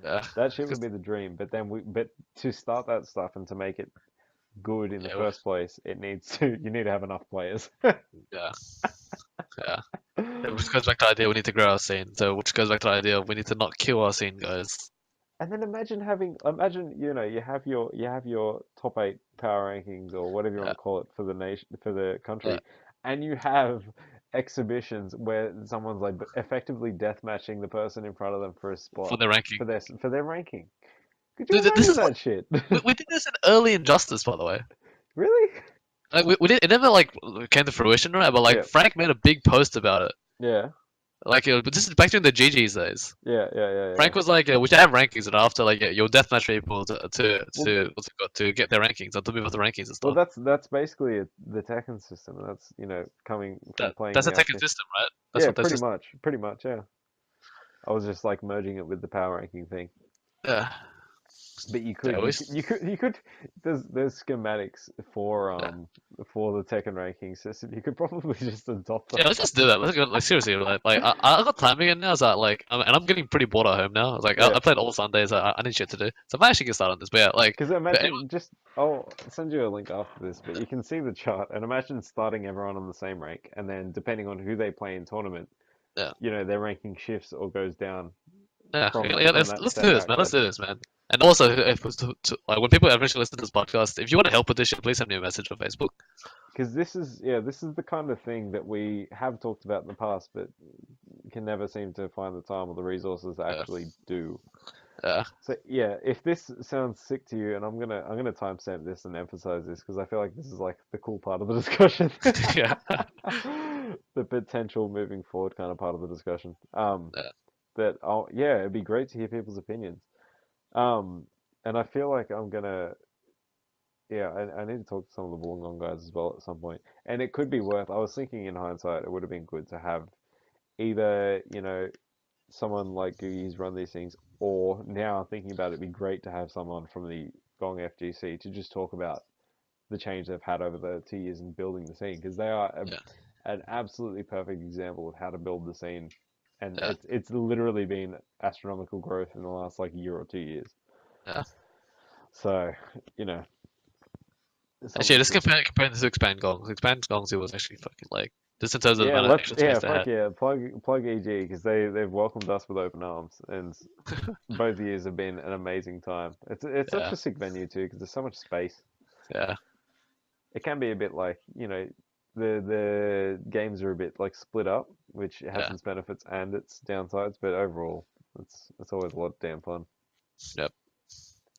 yeah. that shit would 'Cause- be the dream. But to start that stuff and to make it good in the yeah, first place, you need to have enough players. yeah, yeah. Which goes back to the idea we need to grow our scene. So, which goes back to the idea we need to not kill our scene, guys. And then imagine you have your top 8 power rankings or whatever you want Yeah, to call it for the nation for the yeah. country, and you have exhibitions where someone's like effectively death matching the person in front of them for a For spot the ranking. for their ranking. Could you This imagine is what that shit? we did this in early Injustice, by the way. Really? Like we did, it never like came to fruition, right? But like Yeah, Frank made a big post about it. yeah, Like, but this is back during the GG's days. yeah. Frank was like, we should have rankings, and after like you'll deathmatch people Well, to get their rankings, and to move up the rankings and well, stuff. that's basically the Tekken system. That's coming from playing That's a the Tekken Aussie. system, right? That's Yeah, what that pretty system. much, pretty much. Yeah, I was just like merging it with the power ranking thing. Yeah, But you yeah. could, you could, you could, you could. There's schematics Yeah. for the Tekken ranking system. You could probably just adopt them. Yeah, let's just do that. Let's go. Like seriously, like I got time again now. So like, and I'm getting pretty bored at home now. It's like Yeah, I played all Sundays. I need shit to do. So I might actually get started on this. But yeah, like, because but anyway, imagine just. I'll send you a link after this, but you can see the chart and imagine starting everyone on the same rank, and then depending on who they play in tournament, yeah, their ranking shifts or goes down yeah, from yeah. from that Let's do set this, man. Let's bracket. do this, man. And also, if like when people eventually listen to this podcast, if you want to help with this shit, please send me a message on Facebook. Because this is the kind of thing that we have talked about in the past, but can never seem to find the time or the resources to Yeah, actually do. yeah, So yeah, if this sounds sick to you, and I'm gonna timestamp this and emphasize this because I feel like this is like the cool part of the discussion, yeah, the potential moving forward kind of part of the discussion. yeah, That yeah, it'd be great to hear people's opinions. Um, and I feel like I'm gonna yeah, I need to talk to some of the Wollongong guys as well at some point. And it could be worth. I was thinking in hindsight, it would have been good to have either someone like Googie's run these things, or now thinking about it, it'd be great to have someone from the Gong FGC to just talk about the change they've had over the 2 years in building the scene, because they are yeah, an absolutely perfect example of how to build the scene, and yeah, it's literally been astronomical growth in the last like year or 2 years. yeah. So you know, Actually, something let's to. compare this to Expand Gongs. Expand Gongs it was actually fucking like just in terms of the Yeah, amount of extra space they fuck had. yeah, plug EG because they've welcomed us with open arms, and both years have been an amazing time. It's such Yeah, a sick venue too because there's so much space. yeah, It can be a bit like the games are a bit like split up, which has yeah, its benefits and its downsides, but overall it's always a lot of damn fun. yep.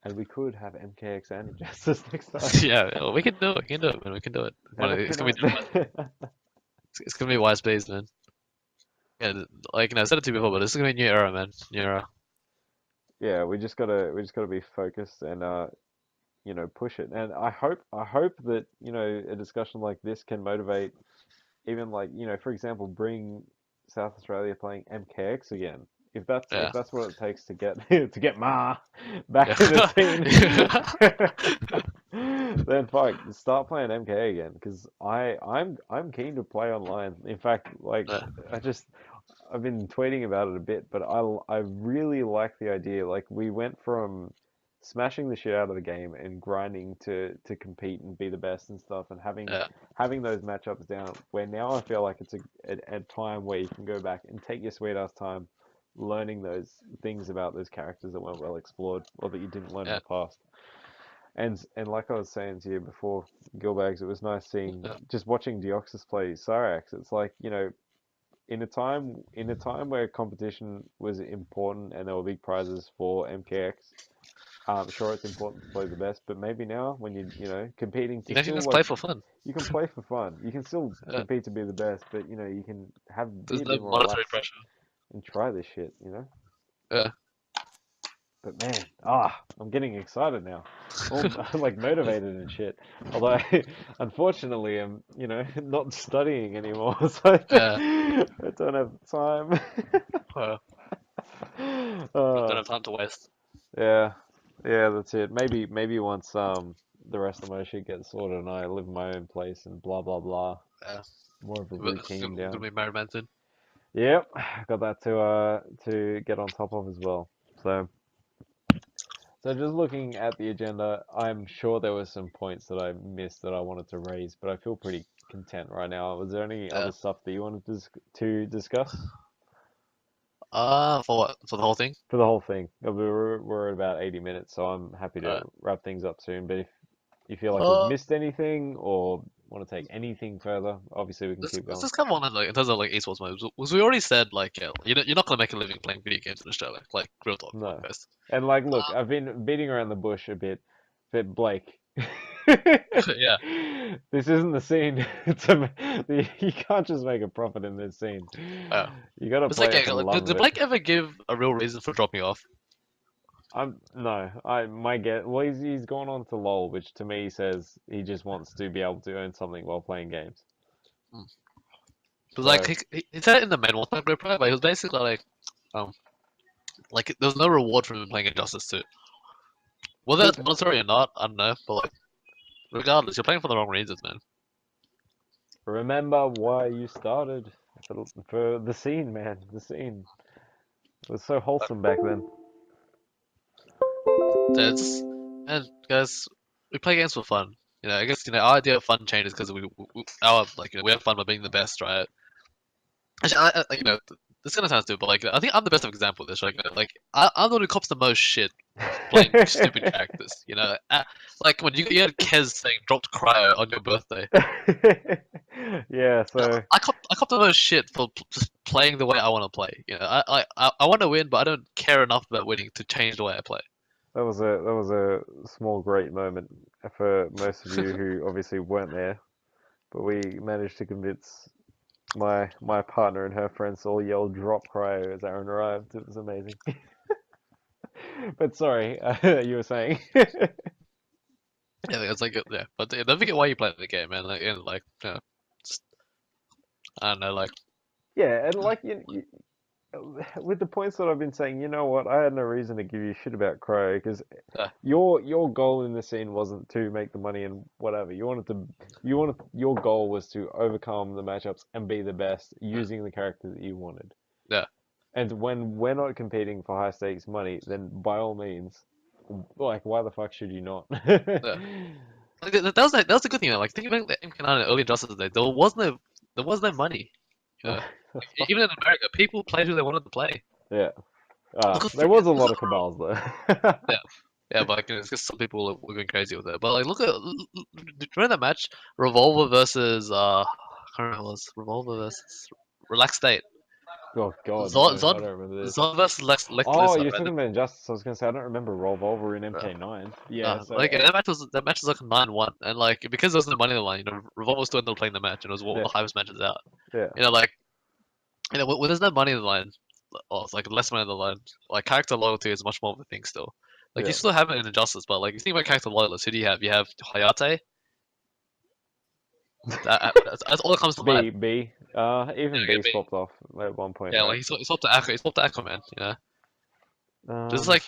And we could have MKX and Injustice next time. Yeah, well, we can do it. We can do it, man. We can do it. It's gonna be it's gonna be wise space, man. Yeah, like I said it to you before, but this is gonna be a new era, man. New era. Yeah, we just gotta be focused and push it. And I hope that, a discussion like this can motivate even like, for example, bring South Australia playing MKX again. If that's Yeah. what it takes to get to get Ma back in Yeah. the scene, then fuck, start playing MK again. Because I'm keen to play online. In fact, like Yeah. I've been tweeting about it a bit, but I really like the idea. Like we went from smashing the shit out of the game and grinding to compete and be the best and stuff, and Yeah. having those matchups down. Where now I feel like it's a time where you can go back and take your sweet ass time, learning those things about those characters that weren't well explored or that you didn't learn in Yeah. the past. And like I was saying to you before, Gilbags, it was nice seeing Yeah. just watching Deoxys play Cyrax. It's like, in a time where competition was important and there were big prizes for MKX, sure it's important to play the best, but maybe now when you competing You to can actually still just like play for fun. you can play for fun. You can still Yeah. compete to be the best, but you can be There's a no bit more monetary relaxed pressure. and try this shit. Yeah. But man, I'm getting excited now. I'm like motivated and shit. Although, unfortunately, I'm, not studying anymore, so Yeah. I don't have time. Well, don't Uh, have time to waste. yeah, yeah, that's it. Maybe once the rest of my shit gets sorted and I live in my own place and blah blah blah, Yeah. more of a It's routine gonna down. be merry-mented. Yep, got that to get on top of as well. So just looking at the agenda, I'm sure there were some points that I missed that I wanted to raise, but I feel pretty content right now. Was there any Yeah. other stuff that you wanted to discuss For what? For the whole thing? for the whole thing? We're at about 80 minutes, so I'm happy to Alright. wrap things up soon. But if you feel like we've Uh, missed anything or want to take anything further, obviously we can this keep this going. is kind of one of like in terms of like esports modes. Was we already said like you're not gonna make a living playing video games in Australia, like real talk, No. podcast. And like, look, I've been beating around the bush a bit, but Blake, Yeah. this isn't the scene. You can't just make a profit in this scene. Yeah. You gotta It's like, play it yeah, for the like, love did of it. Blake ever give a real reason for dropping off? No, I might get. Well, he's gone on to LOL, which to me says he just wants to be able to earn something while playing games. Because So like he said it in the main one group, right? But he was basically like there was no reward for him playing Injustice 2. Whether that's monetary or not, I don't know. But like, regardless, you're playing for the wrong reasons, man. remember why you started for the scene, man. The scene. It was so wholesome back then. It's and guys, we play games for fun. I guess our idea of fun changes because our like we have fun by being the best, right? Actually, this is gonna sound stupid, but like I think I'm the best example of this. Right? Like I'm the one who cops the most shit playing stupid characters. Like when you had Kez saying dropped cryo on your birthday. Yeah, so I cop the most shit for just playing the way I want to play. I want to win, but I don't care enough about winning to change the way I play. that was a small great moment for most of you who obviously weren't there, but we managed to convince my partner and her friends all yell drop cryo as Aaron arrived. It was amazing. But sorry, you were saying. Yeah, it's like yeah, but don't forget why you play the game, man. Just, I don't know, like Yeah, and like with the points that I've been saying, you know what? I had no reason to give you shit about cryo because uh, your goal in the scene wasn't to make the money and whatever. Your goal was to overcome the matchups and be the best using the character that you wanted. yeah. And when we're not competing for high stakes money, then by all means, like why the fuck should you not? Yeah. Like that was a good thing. Like think about the MK9 early Justice Day. There was no money. Even in America, people played who they wanted to play. Yeah. Look at There was a look lot at of cabals though. yeah, yeah, but like, it's just some people were going crazy with it. But like, remember that match, Revolver versus I can't remember what it was Revolver versus Relaxed State. Oh God, no, I don't Zod remember this. Zod versus Lex Oh, Luthor, you're right? talking about Injustice. I was gonna say I don't remember Revolver in Uh, MK9. Yeah, so like that match was like 9-1, and like because there was no money on the line, Revolver still ended up playing the match, and it was one of yeah, the highest matches out. yeah, Like when there's no money on the line, or it's like less money on the line, like character loyalty is much more of a thing still. Like you yeah. still have it in Injustice, but like you think about character loyalists, who do you have? You have Hayate. That's all that comes to mind. Even Yeah, B swapped off at one point, yeah, right? like he swapped to Aqua, he swapped to Aquaman. Just Um, like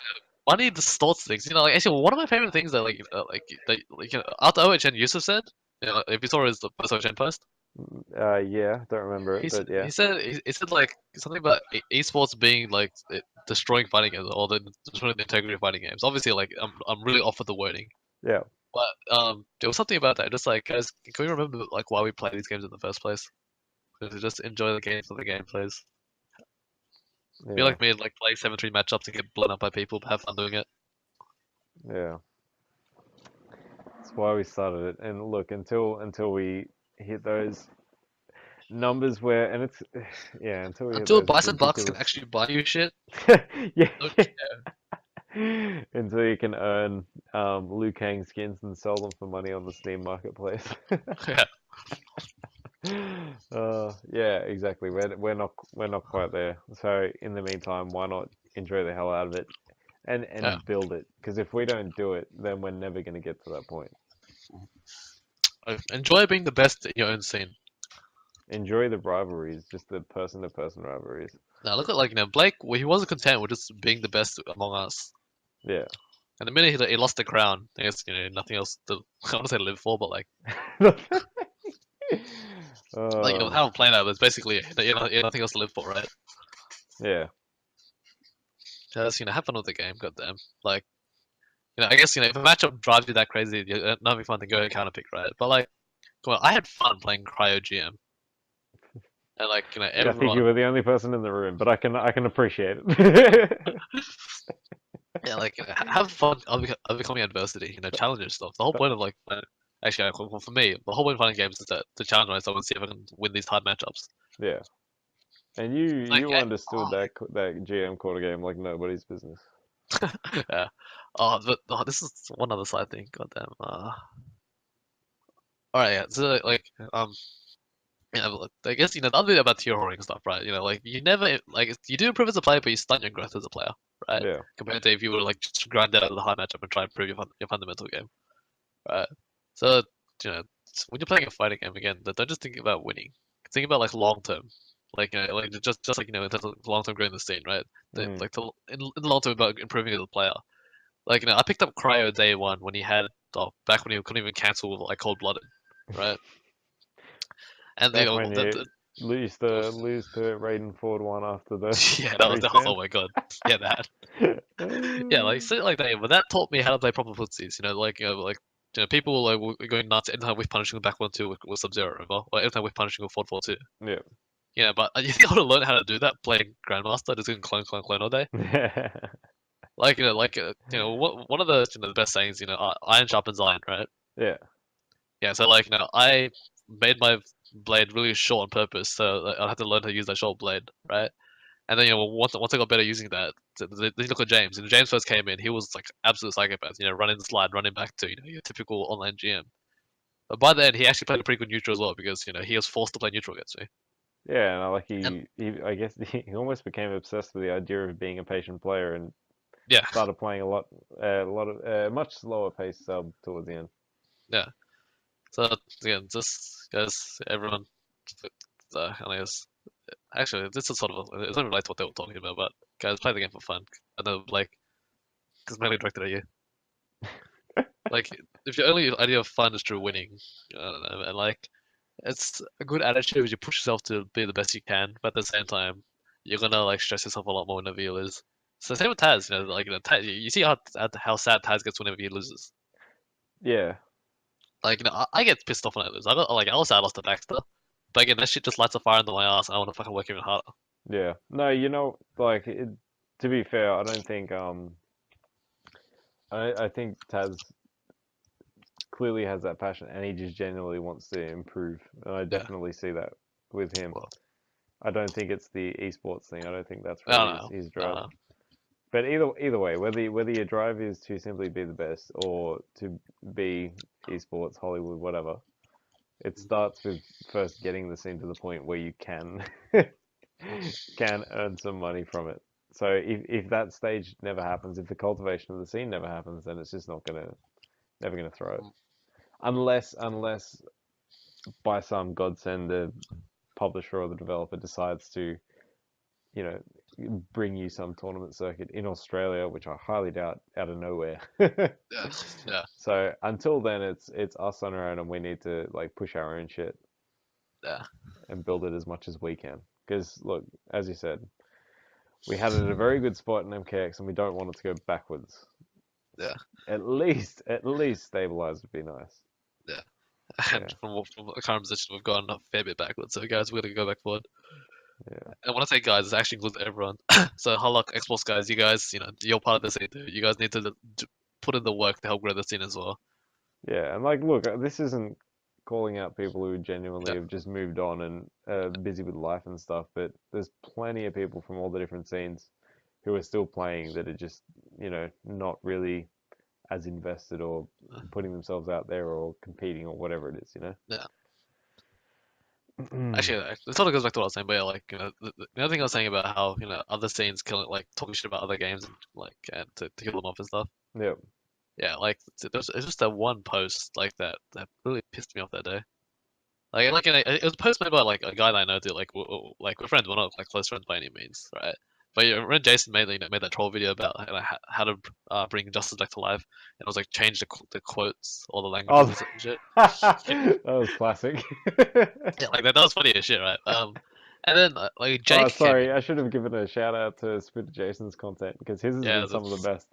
money distorts things. Actually, one of my favorite things that after OHN Yusuf said, if you saw his the post OHN post, yeah, don't remember it, but yeah, he said like something about esports being like destroying fighting games or destroying the integrity of fighting games. Obviously, like I'm really off with the wording, yeah, but there was something about that. Just like guys, can we remember like why we play these games in the first place? To just enjoy the games for the gameplays. Feel yeah, like me like play 7-3 matchups and get blown up by people, but have fun doing it. yeah. That's why we started it. And look, until we hit those numbers where, and it's yeah, until we hit Until those Bison Bucks can ridiculous, actually buy you shit, yeah, don't yeah. care. Until you can earn Liu Kang skins and sell them for money on the Steam marketplace. Yeah, Yeah, exactly. We're not quite there. So in the meantime, why not enjoy the hell out of it and yeah. build it? Because if we don't do it, then we're never going to get to that point. Enjoy being the best in your own scene. Enjoy the rivalries, just the person-to-person rivalries. Now look at like Blake. Well, he wasn't content with just being the best among us. Yeah. And the minute he lost the crown, I guess nothing else to I want to say live for, but uh, how I'm playing that was basically nothing else to live for, right? yeah. Just have fun with the game, goddamn. Like I guess if a matchup drives you that crazy, you're not having fun to go counter pick, right? But like, come on, I had fun playing Cryo GM, and like I think you everyone, were the only person in the room, but I can appreciate it. yeah, like have fun overcoming adversity, challenge yourself. The whole point of actually, well, for me, the whole point of playing games is to challenge myself and see if I can win these hard matchups. Yeah. And you Like, you understood that GM quarter game like nobody's business. yeah. But this is one other side thing. Goddamn. All right, yeah. So look, I guess the other bit about tier hoarding stuff, right? Like you never you do improve as a player, but you stunt your growth as a player, right? Yeah. Compared to if you were like just grind out of the high matchup and try and improve your fundamental game, right? So when you're playing a fighting game again, don't just think about winning. Think about like long term, like just like in terms of long term growing the scene, right? Mm. In the long term about improving as a player. Like I picked up Cryo day one when he had back when he couldn't even cancel like cold blooded, right? And Back when you lose to Raiden Ford 1 after the yeah, that was restand. oh my god, yeah that. Yeah, like shit like that. But that taught me how to play proper footsies. People were going nuts anytime with punishing the back one two with Sub Zero, or anytime with punishing with Ford 4-2. Yeah. Yeah, but you think I would have learned how to do that playing Grandmaster, just doing clone all day. One of the best sayings, iron sharpens iron, right? Yeah. Yeah, so I made my blade really short on purpose, so I had to learn how to use that short blade, right? And then once I got better using that, then you look at James. When James first came in, he was like absolute psychopath. Running the slide, running back to your typical online GM. But by then, he actually played a pretty good neutral as well because he was forced to play neutral against me. Yeah, and like And I guess he almost became obsessed with the idea of being a patient player and yeah, started playing a lot of much slower pace sub towards the end. yeah. So again, just guys, everyone, and I guess actually this is sort of it's not related to what they were talking about, but guys, play the game for fun. I know like because mainly directed at you. Like if your only idea of fun is through winning, I don't know, and like it's a good attitude if you push yourself to be the best you can, but at the same time, you're gonna like stress yourself a lot more whenever you lose. So same with Taz, Taz, you see how sad Taz gets whenever he loses. Yeah. Like I get pissed off when I lose. I was sad I lost to Baxter, but again, that shit just lights a fire under my ass. I want to fucking work even harder. Yeah. No, like to be fair, I don't think I think Taz clearly has that passion and he just genuinely wants to improve. And I Yeah, definitely see that with him. well, I don't think it's the eSports thing. I don't think that's I don't really know. his I drive. don't know. But either way, whether your drive is to simply be the best or to be eSports, Hollywood, whatever, it starts with first getting the scene to the point where you can can earn some money from it. So if that stage never happens, if the cultivation of the scene never happens, then it's just never gonna throw it. Unless by some godsend the publisher or the developer decides to, you know, bring you some tournament circuit in Australia, which I highly doubt out of nowhere. Yeah, yeah, So until then, it's us on our own, and we need to like push our own shit yeah. and build it as much as we can. Because look, as you said, we had it at a very good spot in MKX, and we don't want it to go backwards. Yeah. At least stabilize would be nice. Yeah. Yeah, And from the current position, we've gone a fair bit backwards. So, guys, we're going to go back forward. yeah. And when I say guys, it actually includes everyone. So, Harlock, Xbox guys, you guys, you're part of the scene too. You guys need to put in the work to help grow the scene as well. Yeah, and like, look, this isn't calling out people who genuinely Yeah. have just moved on and busy with life and stuff, but there's plenty of people from all the different scenes who are still playing that are just, not really as invested or putting themselves out there or competing or whatever it is, Yeah. Actually, it sort of goes back to what I was saying, but yeah, like, the other thing I was saying about how, other scenes killing, like, talking shit about other games and, like, and to kill them off and stuff. Yep. Yeah, like, it's just that one post, like, that really pissed me off that day. It was a post made by, like, a guy that I know, too, like, like, we're friends, we're not, like, close friends by any means, right? But yeah, when Jason made, made that troll video about how to bring justice back to life, and it was, like, change the quotes or the languages and shit. That was classic. Yeah, like, that was funny as shit, right? And then, like, Oh, Jake came sorry, in. I should have given a shout out to Spitter Jason's content because his has Yeah, been some of the best.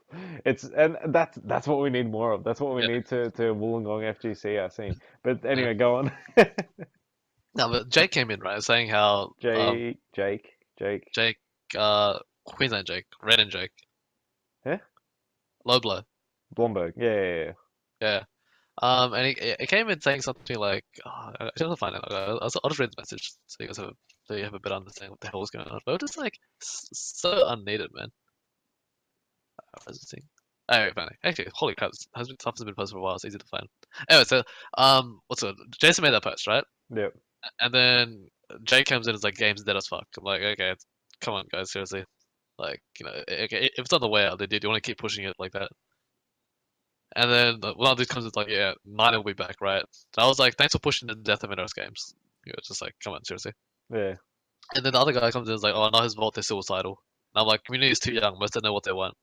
And that's what we need more of. That's what we yeah. need to Wollongong FGC our scene. But Yeah. anyway, go on. No, but Jake came in, right, saying how Jake. Jake, Queensland Jake, Red and Jake, Yeah? low blow, Blomberg. Yeah. yeah. And he came in saying something like, I should have find it. I'll just read the message so you have a better understanding what the hell is going on. But it was just like so unneeded, man. Where's this thing? Anyway, fine. Actually, holy crap, stuff has been posted for a while. It's easy to find. Anyway, so what's it? Jason made that post, right? Yep. And then Jake comes in and is like, game's dead as fuck. I'm like, okay, come on, guys, seriously. Like, if it's on the way out, do you want to keep pushing it like that? And then one of these comes with like, yeah, Nine will be back, right? And I was like, thanks for pushing the death of NRS games. It's just like, come on, seriously. Yeah. And then the other guy comes in and is like, oh, not his fault, they're suicidal. And I'm like, community is too young, most don't know what they want.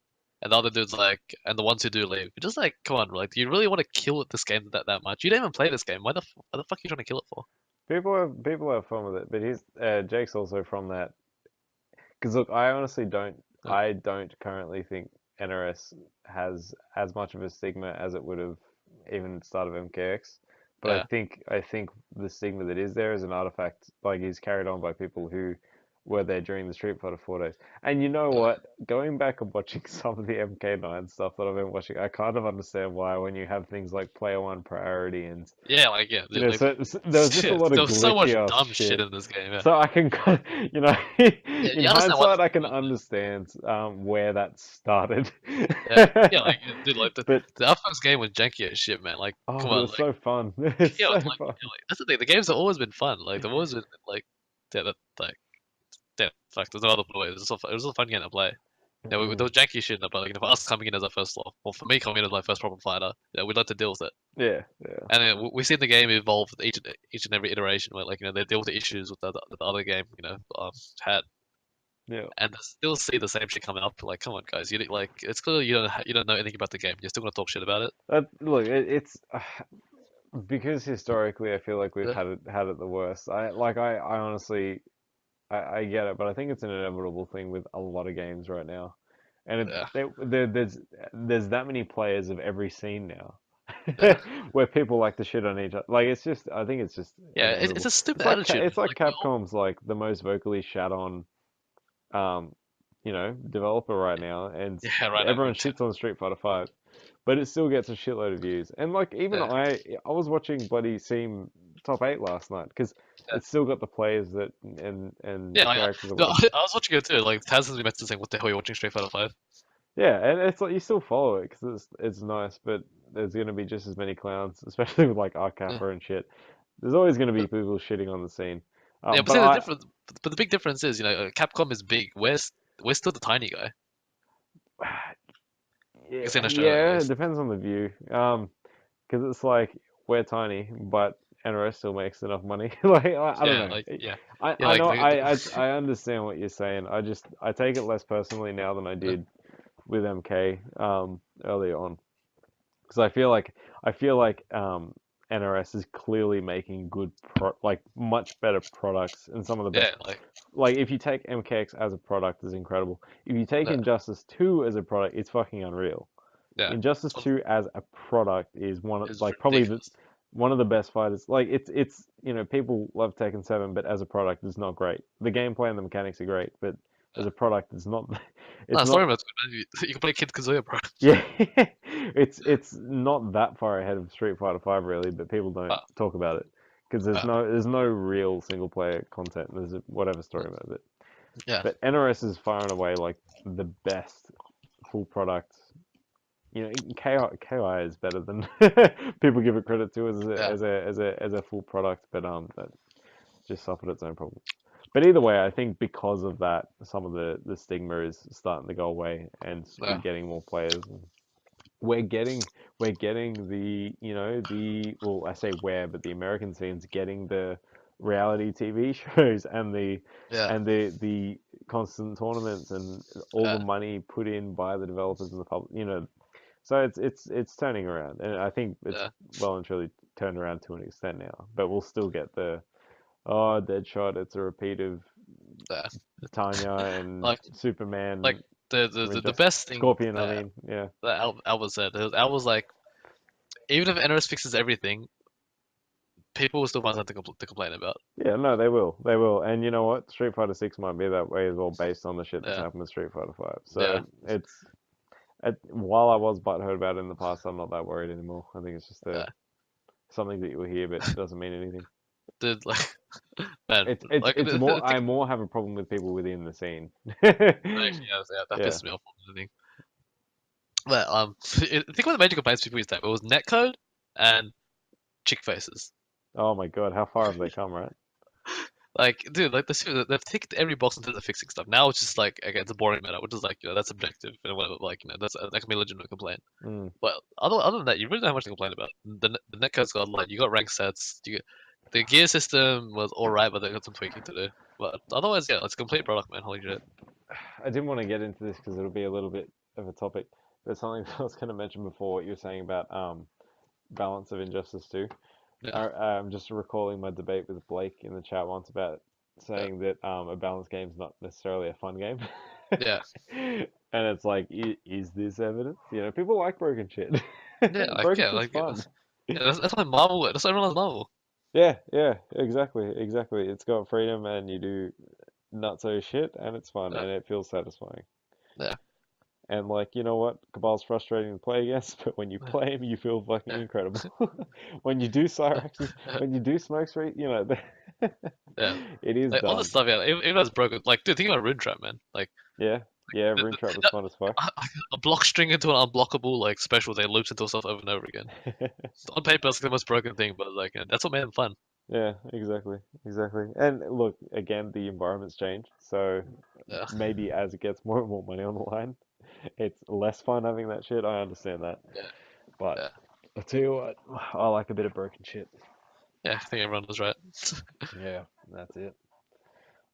And the other dude's like, and the ones who do leave. You're just like, come on, like, do you really want to kill this game that much? You don't even play this game. Why the fuck are you trying to kill it for? People have fun with it, but Jake's also from that. Because look, I honestly don't. Yeah. I don't currently think NRS has as much of a stigma as it would have even at the start of MKX. But Yeah. I think the stigma that is there is an artifact, like, is carried on by people who were there during the Street Fighter 4 days. And you know what? Going back and watching some of the MK9 stuff that I've been watching, I kind of understand why when you have things like Player One Priority and Yeah, like, yeah. you know, Like, so there was just a lot of there was so much glitchy ass dumb shit in this game, yeah. So I can, Yeah, in you understand why hindsight, I can the- understand where that started. yeah, like, dude, like, But the first game was janky as shit, man. Like, oh, come but it on, was like, so fun. It's yeah, so like, fun. that's the thing. The games have always been fun. Like, they've always been like, yeah, like, yeah, fuck. There's no other way. It was a fun game to play. Yeah, there was janky shit in it, but like, for us coming in as our first law, or for me coming in as my first proper fighter, yeah, we'd like to deal with it. Yeah. And then we see the game evolve with each and every iteration, where like they deal with the issues with the other game, had, Yeah. and still see the same shit coming up. Like, come on, guys, like it's clear you don't know anything about the game. You're still gonna talk shit about it. Look, it's because historically, I feel like we've Yeah. had it the worst. I honestly, I get it, but I think it's an inevitable thing with a lot of games right now. And Yeah. there's that many players of every scene now, Yeah. where people like to shit on each other. Like, it's just, I think it's just Yeah, it's inevitable. a stupid It's like attitude. it's like Like, we all, Capcom's like the most vocally shat on, um, developer right now, and yeah, right now. everyone shits on Street Fighter 5, but it still gets a shitload of views. And like, even Yeah. I was watching bloody Seam top 8 last night because it's still got the players that and Yeah, the characters that no, want. I was watching it too. Like Taz has been messaging saying, "What the hell are you watching Street Fighter 5?" Yeah, and it's like you still follow it because it's nice, but there's gonna be just as many clowns, especially with like Yeah, Kappa and shit. There's always gonna be people shitting on the scene. yeah, but But see the I, difference. But the big difference is, Capcom is big. We're still the tiny guy. You yeah, can say in Australia at yeah, it least. depends on the view. Because it's like we're tiny, but NRS still makes enough money. Like I don't Yeah, know. like yeah, I yeah, I like, know like I understand what you're saying. I take it less personally now than I did with MK early on because I feel like NRS is clearly making like much better products and some of the best. yeah, like Like if you take MKX as a product, is incredible. If you take yeah, Injustice 2 as a product, it's fucking unreal. yeah. Injustice Well, 2 as a product is it's like probably ridiculous. one of the best fighters. Like it's people love Tekken 7, but as a product it's not great. The gameplay and the mechanics are great, but as Yeah. a product it's not it's Nah, not story mode's good, man. You can play Kid Kazuya, bro. yeah. It's not that far ahead of Street Fighter 5 really, but people don't Uh, talk about it because uh, there's no real single player content. There's whatever story mode, yeah, but NRS is far and away like the best full product. KI is better than people give it credit to yeah, as a full product, but that just suffered its own problems. But either way, I think because of that, some of the stigma is starting to go away, and we're yeah, getting more players. And we're getting the well, I say where, but the American scene's getting the reality TV shows and the yeah, and the constant tournaments and all the yeah, money put in by the developers and the public. So it's turning around, and I think it's yeah, well and truly turned around to an extent now. But we'll still get the Deadshot. It's a repeat of yeah. Tanya and Like, like Superman from the Injustice. best thing Scorpion, I that mean, yeah. Albert said, Al was like, even if NRS fixes everything, people will still find something to complain about. Yeah, no, they will, and you know what? Street Fighter 6 might be that way as well, based on the shit that's Yeah, happened with Street Fighter 5. yeah, So while I was butthurt about it in the past, I'm not that worried anymore. I think it's just yeah. something that you'll hear, but doesn't mean anything. Dude, like, man, like, It's more think, I more have a problem with people within the scene. actually, yeah, that Yeah. pisses me off more than anything. But think about the major complaints people used to have. It was netcode and chick faces. Oh my god, how far have they come, right? Like, dude, like they've ticked every box into the fixing stuff. Now it's just like, okay, it's a boring matter, which is like, that's objective and whatever. Like, that can be a legitimate complaint. Mm. But other than that, you really don't have much to complain about. The netcode's got like, you got rank sets. The gear system was alright, but they got some tweaking to do. But otherwise, yeah, it's a complete product, man. Holy shit. I didn't want to get into this because it'll be a little bit of a topic, but something I was going to mention before what you were saying about balance of Injustice 2. Yeah, I'm just recalling my debate with Blake in the chat once about yeah, saying that a balanced game is not necessarily a fun game. yeah, And it's like, is this evidence? People like broken shit. yeah. Like, Broken yeah, shit's like, yeah, fun. that's like Marvel. That's why everyone loves Marvel. Yeah, exactly. It's got freedom and you do nutso shit and it's fun Yeah, and it feels satisfying. yeah, And like, you know what? Cabal's frustrating to play against, but when you yeah, play him, you feel fucking yeah. incredible. When you do Cyraxes, when you do Smoke Street, Yeah. it is Like all this dumb. stuff, yeah. Even though it's broken, like, dude, think about Rune Trap, man. Like, Yeah, yeah, the, Rune Trap was the, fun as fuck. a block string into an unblockable like special that loops into itself over and over again. On paper, it's the most broken thing, but like, that's what made it fun. Yeah, exactly. And look, again, the environment's changed, so Yeah, maybe as it gets more and more money on the line, it's less fun having that shit. I understand that, yeah, but yeah, I'll tell you what, I like a bit of broken shit. yeah. I think everyone was right. Yeah, that's it.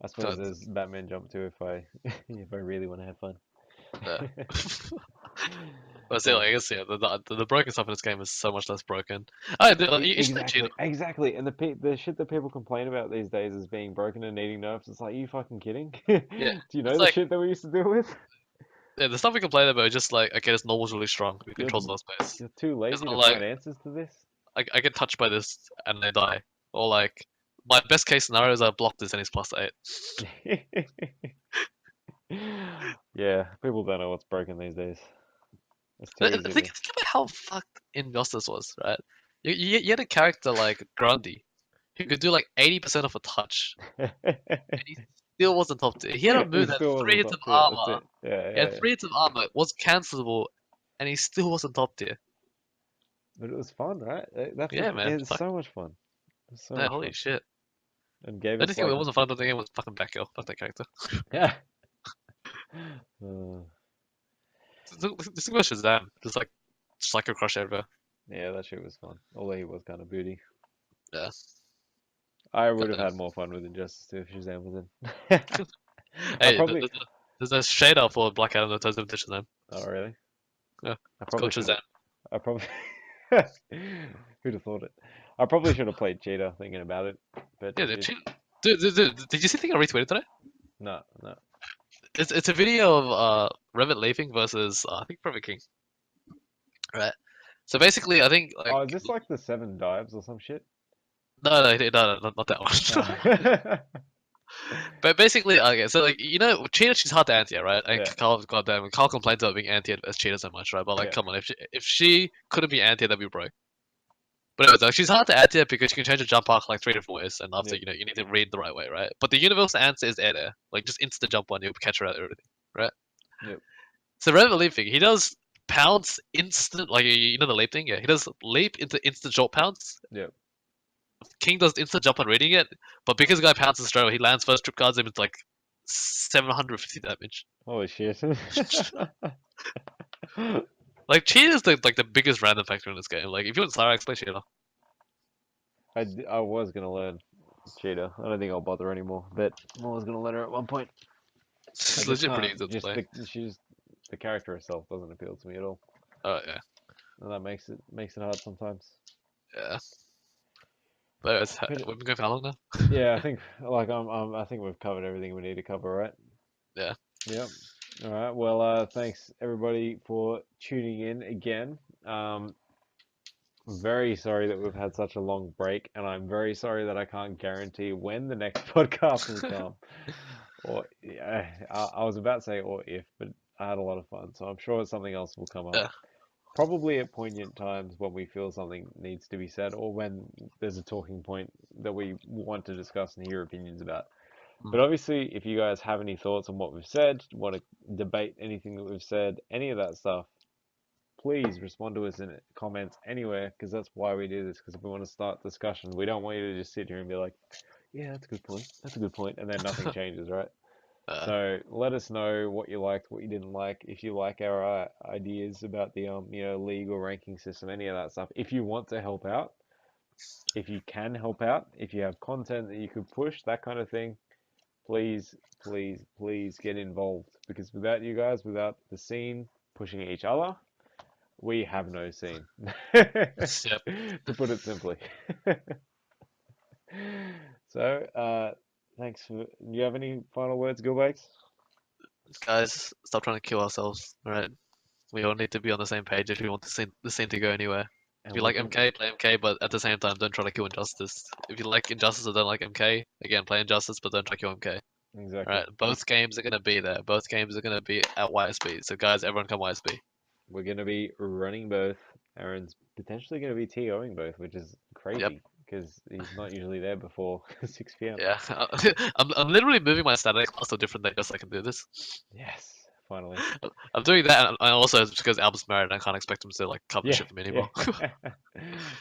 I suppose But, there's Batman Jump too if I if I really want to have fun. yeah. But still, Yeah. I guess yeah, the broken stuff in this game is so much less broken. I do. Like, you should cheat. Exactly. And the shit that people complain about these days is being broken and needing nerfs. It's like, you fucking kidding? Do Yeah, you know it's the like, shit that we used to deal with? yeah, the stuff we complain about is just like, okay, this normal's really strong. It You're controls a lot of space. you're too It's lazy not to like find answers to this. I get touched by this and I die, or like my best case scenario is I block this and he's +8. Yeah, people don't know what's broken these days. It's too easy Think about how fucked Injustice was, right? You had a character like Grundy, he could do like 80% of a touch, and he still wasn't top tier. He had a He move that still 3 wasn't hits of top tier. That's armor. it. Yeah, He had yeah. 3 hits of armor, was cancelable, and he still wasn't top tier. But it was fun, right? That's Yeah, man. it's so much fun. It's so Yeah, much holy fun. shit. And gave The only us thing that like wasn't fun about the game was fucking Batgirl. Fuck that character. yeah. This thing was Shazam. Just like Psycho Crush everywhere. Yeah, that shit was fun. Although he was kind of booty. Yeah. I would have Goddamn. had more fun with Injustice 2 if Shazam was in. I Hey, probably. there's a shader for Black Adam that turns into Shazam. Oh really? Yeah, I it's probably called should Shazam. have. I probably. Who'd have thought it? I probably should have played Cheetah thinking about it, but Yeah, it, dude, did you see the thing I retweeted today? no, no. It's a video of Revit leaving versus I think Perfect King. Right. So basically, I think like Oh, is this like the 7 dives or some shit? no, not that one. Oh. But basically, okay, so like Cheetah, she's hard to anti, right? And Yeah. Carl complains about being anti as Cheetah so much, right? But like, Yeah. come on, if she couldn't be anti, that'd be broke. But anyways, like, she's hard to anti because you can change her jump arc like 3 different ways, and after Yeah. you need to read the right way, right? But the universal answer is air, like just instant jump one, you'll catch her at everything, right? Yep. So Rev leaping, he does pounce instant, like the leap thing, yeah. He does leap into instant short pounce. Yep. King does instant jump on reading it, but because the guy pounces straight away, he lands first trip cards him into like 750 damage. Holy shit. Like Cheetah is the biggest random factor in this game. Like if you want Cyrax, play Cheetah. I was gonna learn Cheetah. I don't think I'll bother anymore, but I was gonna learn her at one point. I It's just legit pretty can't. easy to Just play. the character herself doesn't appeal to me at all, Oh yeah, and that makes it hard sometimes. yeah. But But we've been going for how long now? yeah, I think like I think we've covered everything we need to cover, right? Yeah. Yep. All right. Well, thanks everybody for tuning in again. I'm very sorry that we've had such a long break, and I'm very sorry that I can't guarantee when the next podcast will come. Or yeah, I was about to say or if, but I had a lot of fun, so I'm sure something else will come up. Yeah. Probably at poignant times when we feel something needs to be said, or when there's a talking point that we want to discuss and hear opinions about. But obviously, if you guys have any thoughts on what we've said, want to debate anything that we've said, any of that stuff, please respond to us in comments anywhere, because that's why we do this, because if we want to start discussion, we don't want you to just sit here and be like, yeah, that's a good point, and then nothing changes, right? So let us know what you liked, what you didn't like, if you like our ideas about the league or ranking system, any of that stuff. If you want to help out, if you can help out, if you have content that you could push, that kind of thing, please, please, please get involved, because without you guys, without the scene pushing each other, we have no scene. Yep. To put it simply. So, thanks for. Do you have any final words, Gilbakes? Guys, stop trying to kill ourselves. All right. We all need to be on the same page if we want the scene to go anywhere. If And you we like can. MK, play MK, but at the same time, don't try to kill Injustice. If you like Injustice or don't like MK, again, play Injustice, but don't try to kill MK. Exactly. Alright, both games are gonna be there. Both games are gonna be at YSB. So guys, everyone come YSB. We're gonna be running both. Aaron's potentially gonna be TOing both, which is crazy because he's not usually there before 6 p.m. Yeah, I'm literally moving my static class to a different day just so I can do this. Yes, finally. I'm doing that, and also it's because Albert's married, and I can't expect him to like cover Yeah, shit for me anymore.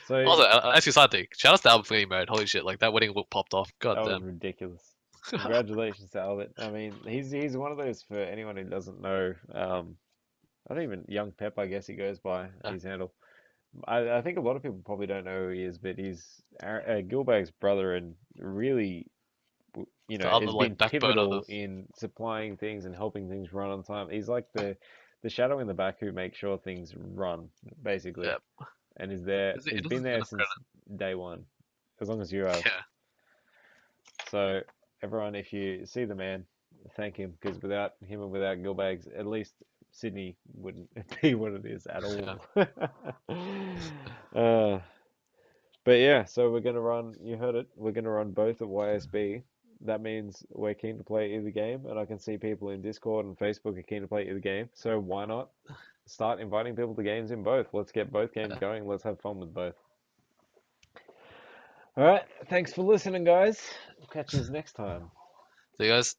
So Also, actually, side thing, shout out to Albert for getting married. Holy shit, like that wedding look popped off. God that was damn. ridiculous. Congratulations to Albert. I mean, he's one of those, for anyone who doesn't know. I don't even Young Pep, I guess he goes by his handle. I think a lot of people probably don't know who he is, but he's Gilbag's brother, and really, The other has been like backbone of pivotal the. in supplying things and helping things run on time. He's like the shadow in the back who makes sure things run, basically, Yep. and is there. He He's doesn't been get there enough since day one, as long as you have. Yeah. So everyone, if you see the man, thank him, because without him and without Gilbags, at least Sydney wouldn't be what it is at all. uh, but yeah, so we're gonna run. You heard it. We're gonna run both at YSB. That means we're keen to play either game, and I can see people in Discord and Facebook are keen to play either game. So why not start inviting people to games in both? Let's get both games going. Let's have fun with both. All right. Thanks for listening, guys. We'll catch you next time. So you guys.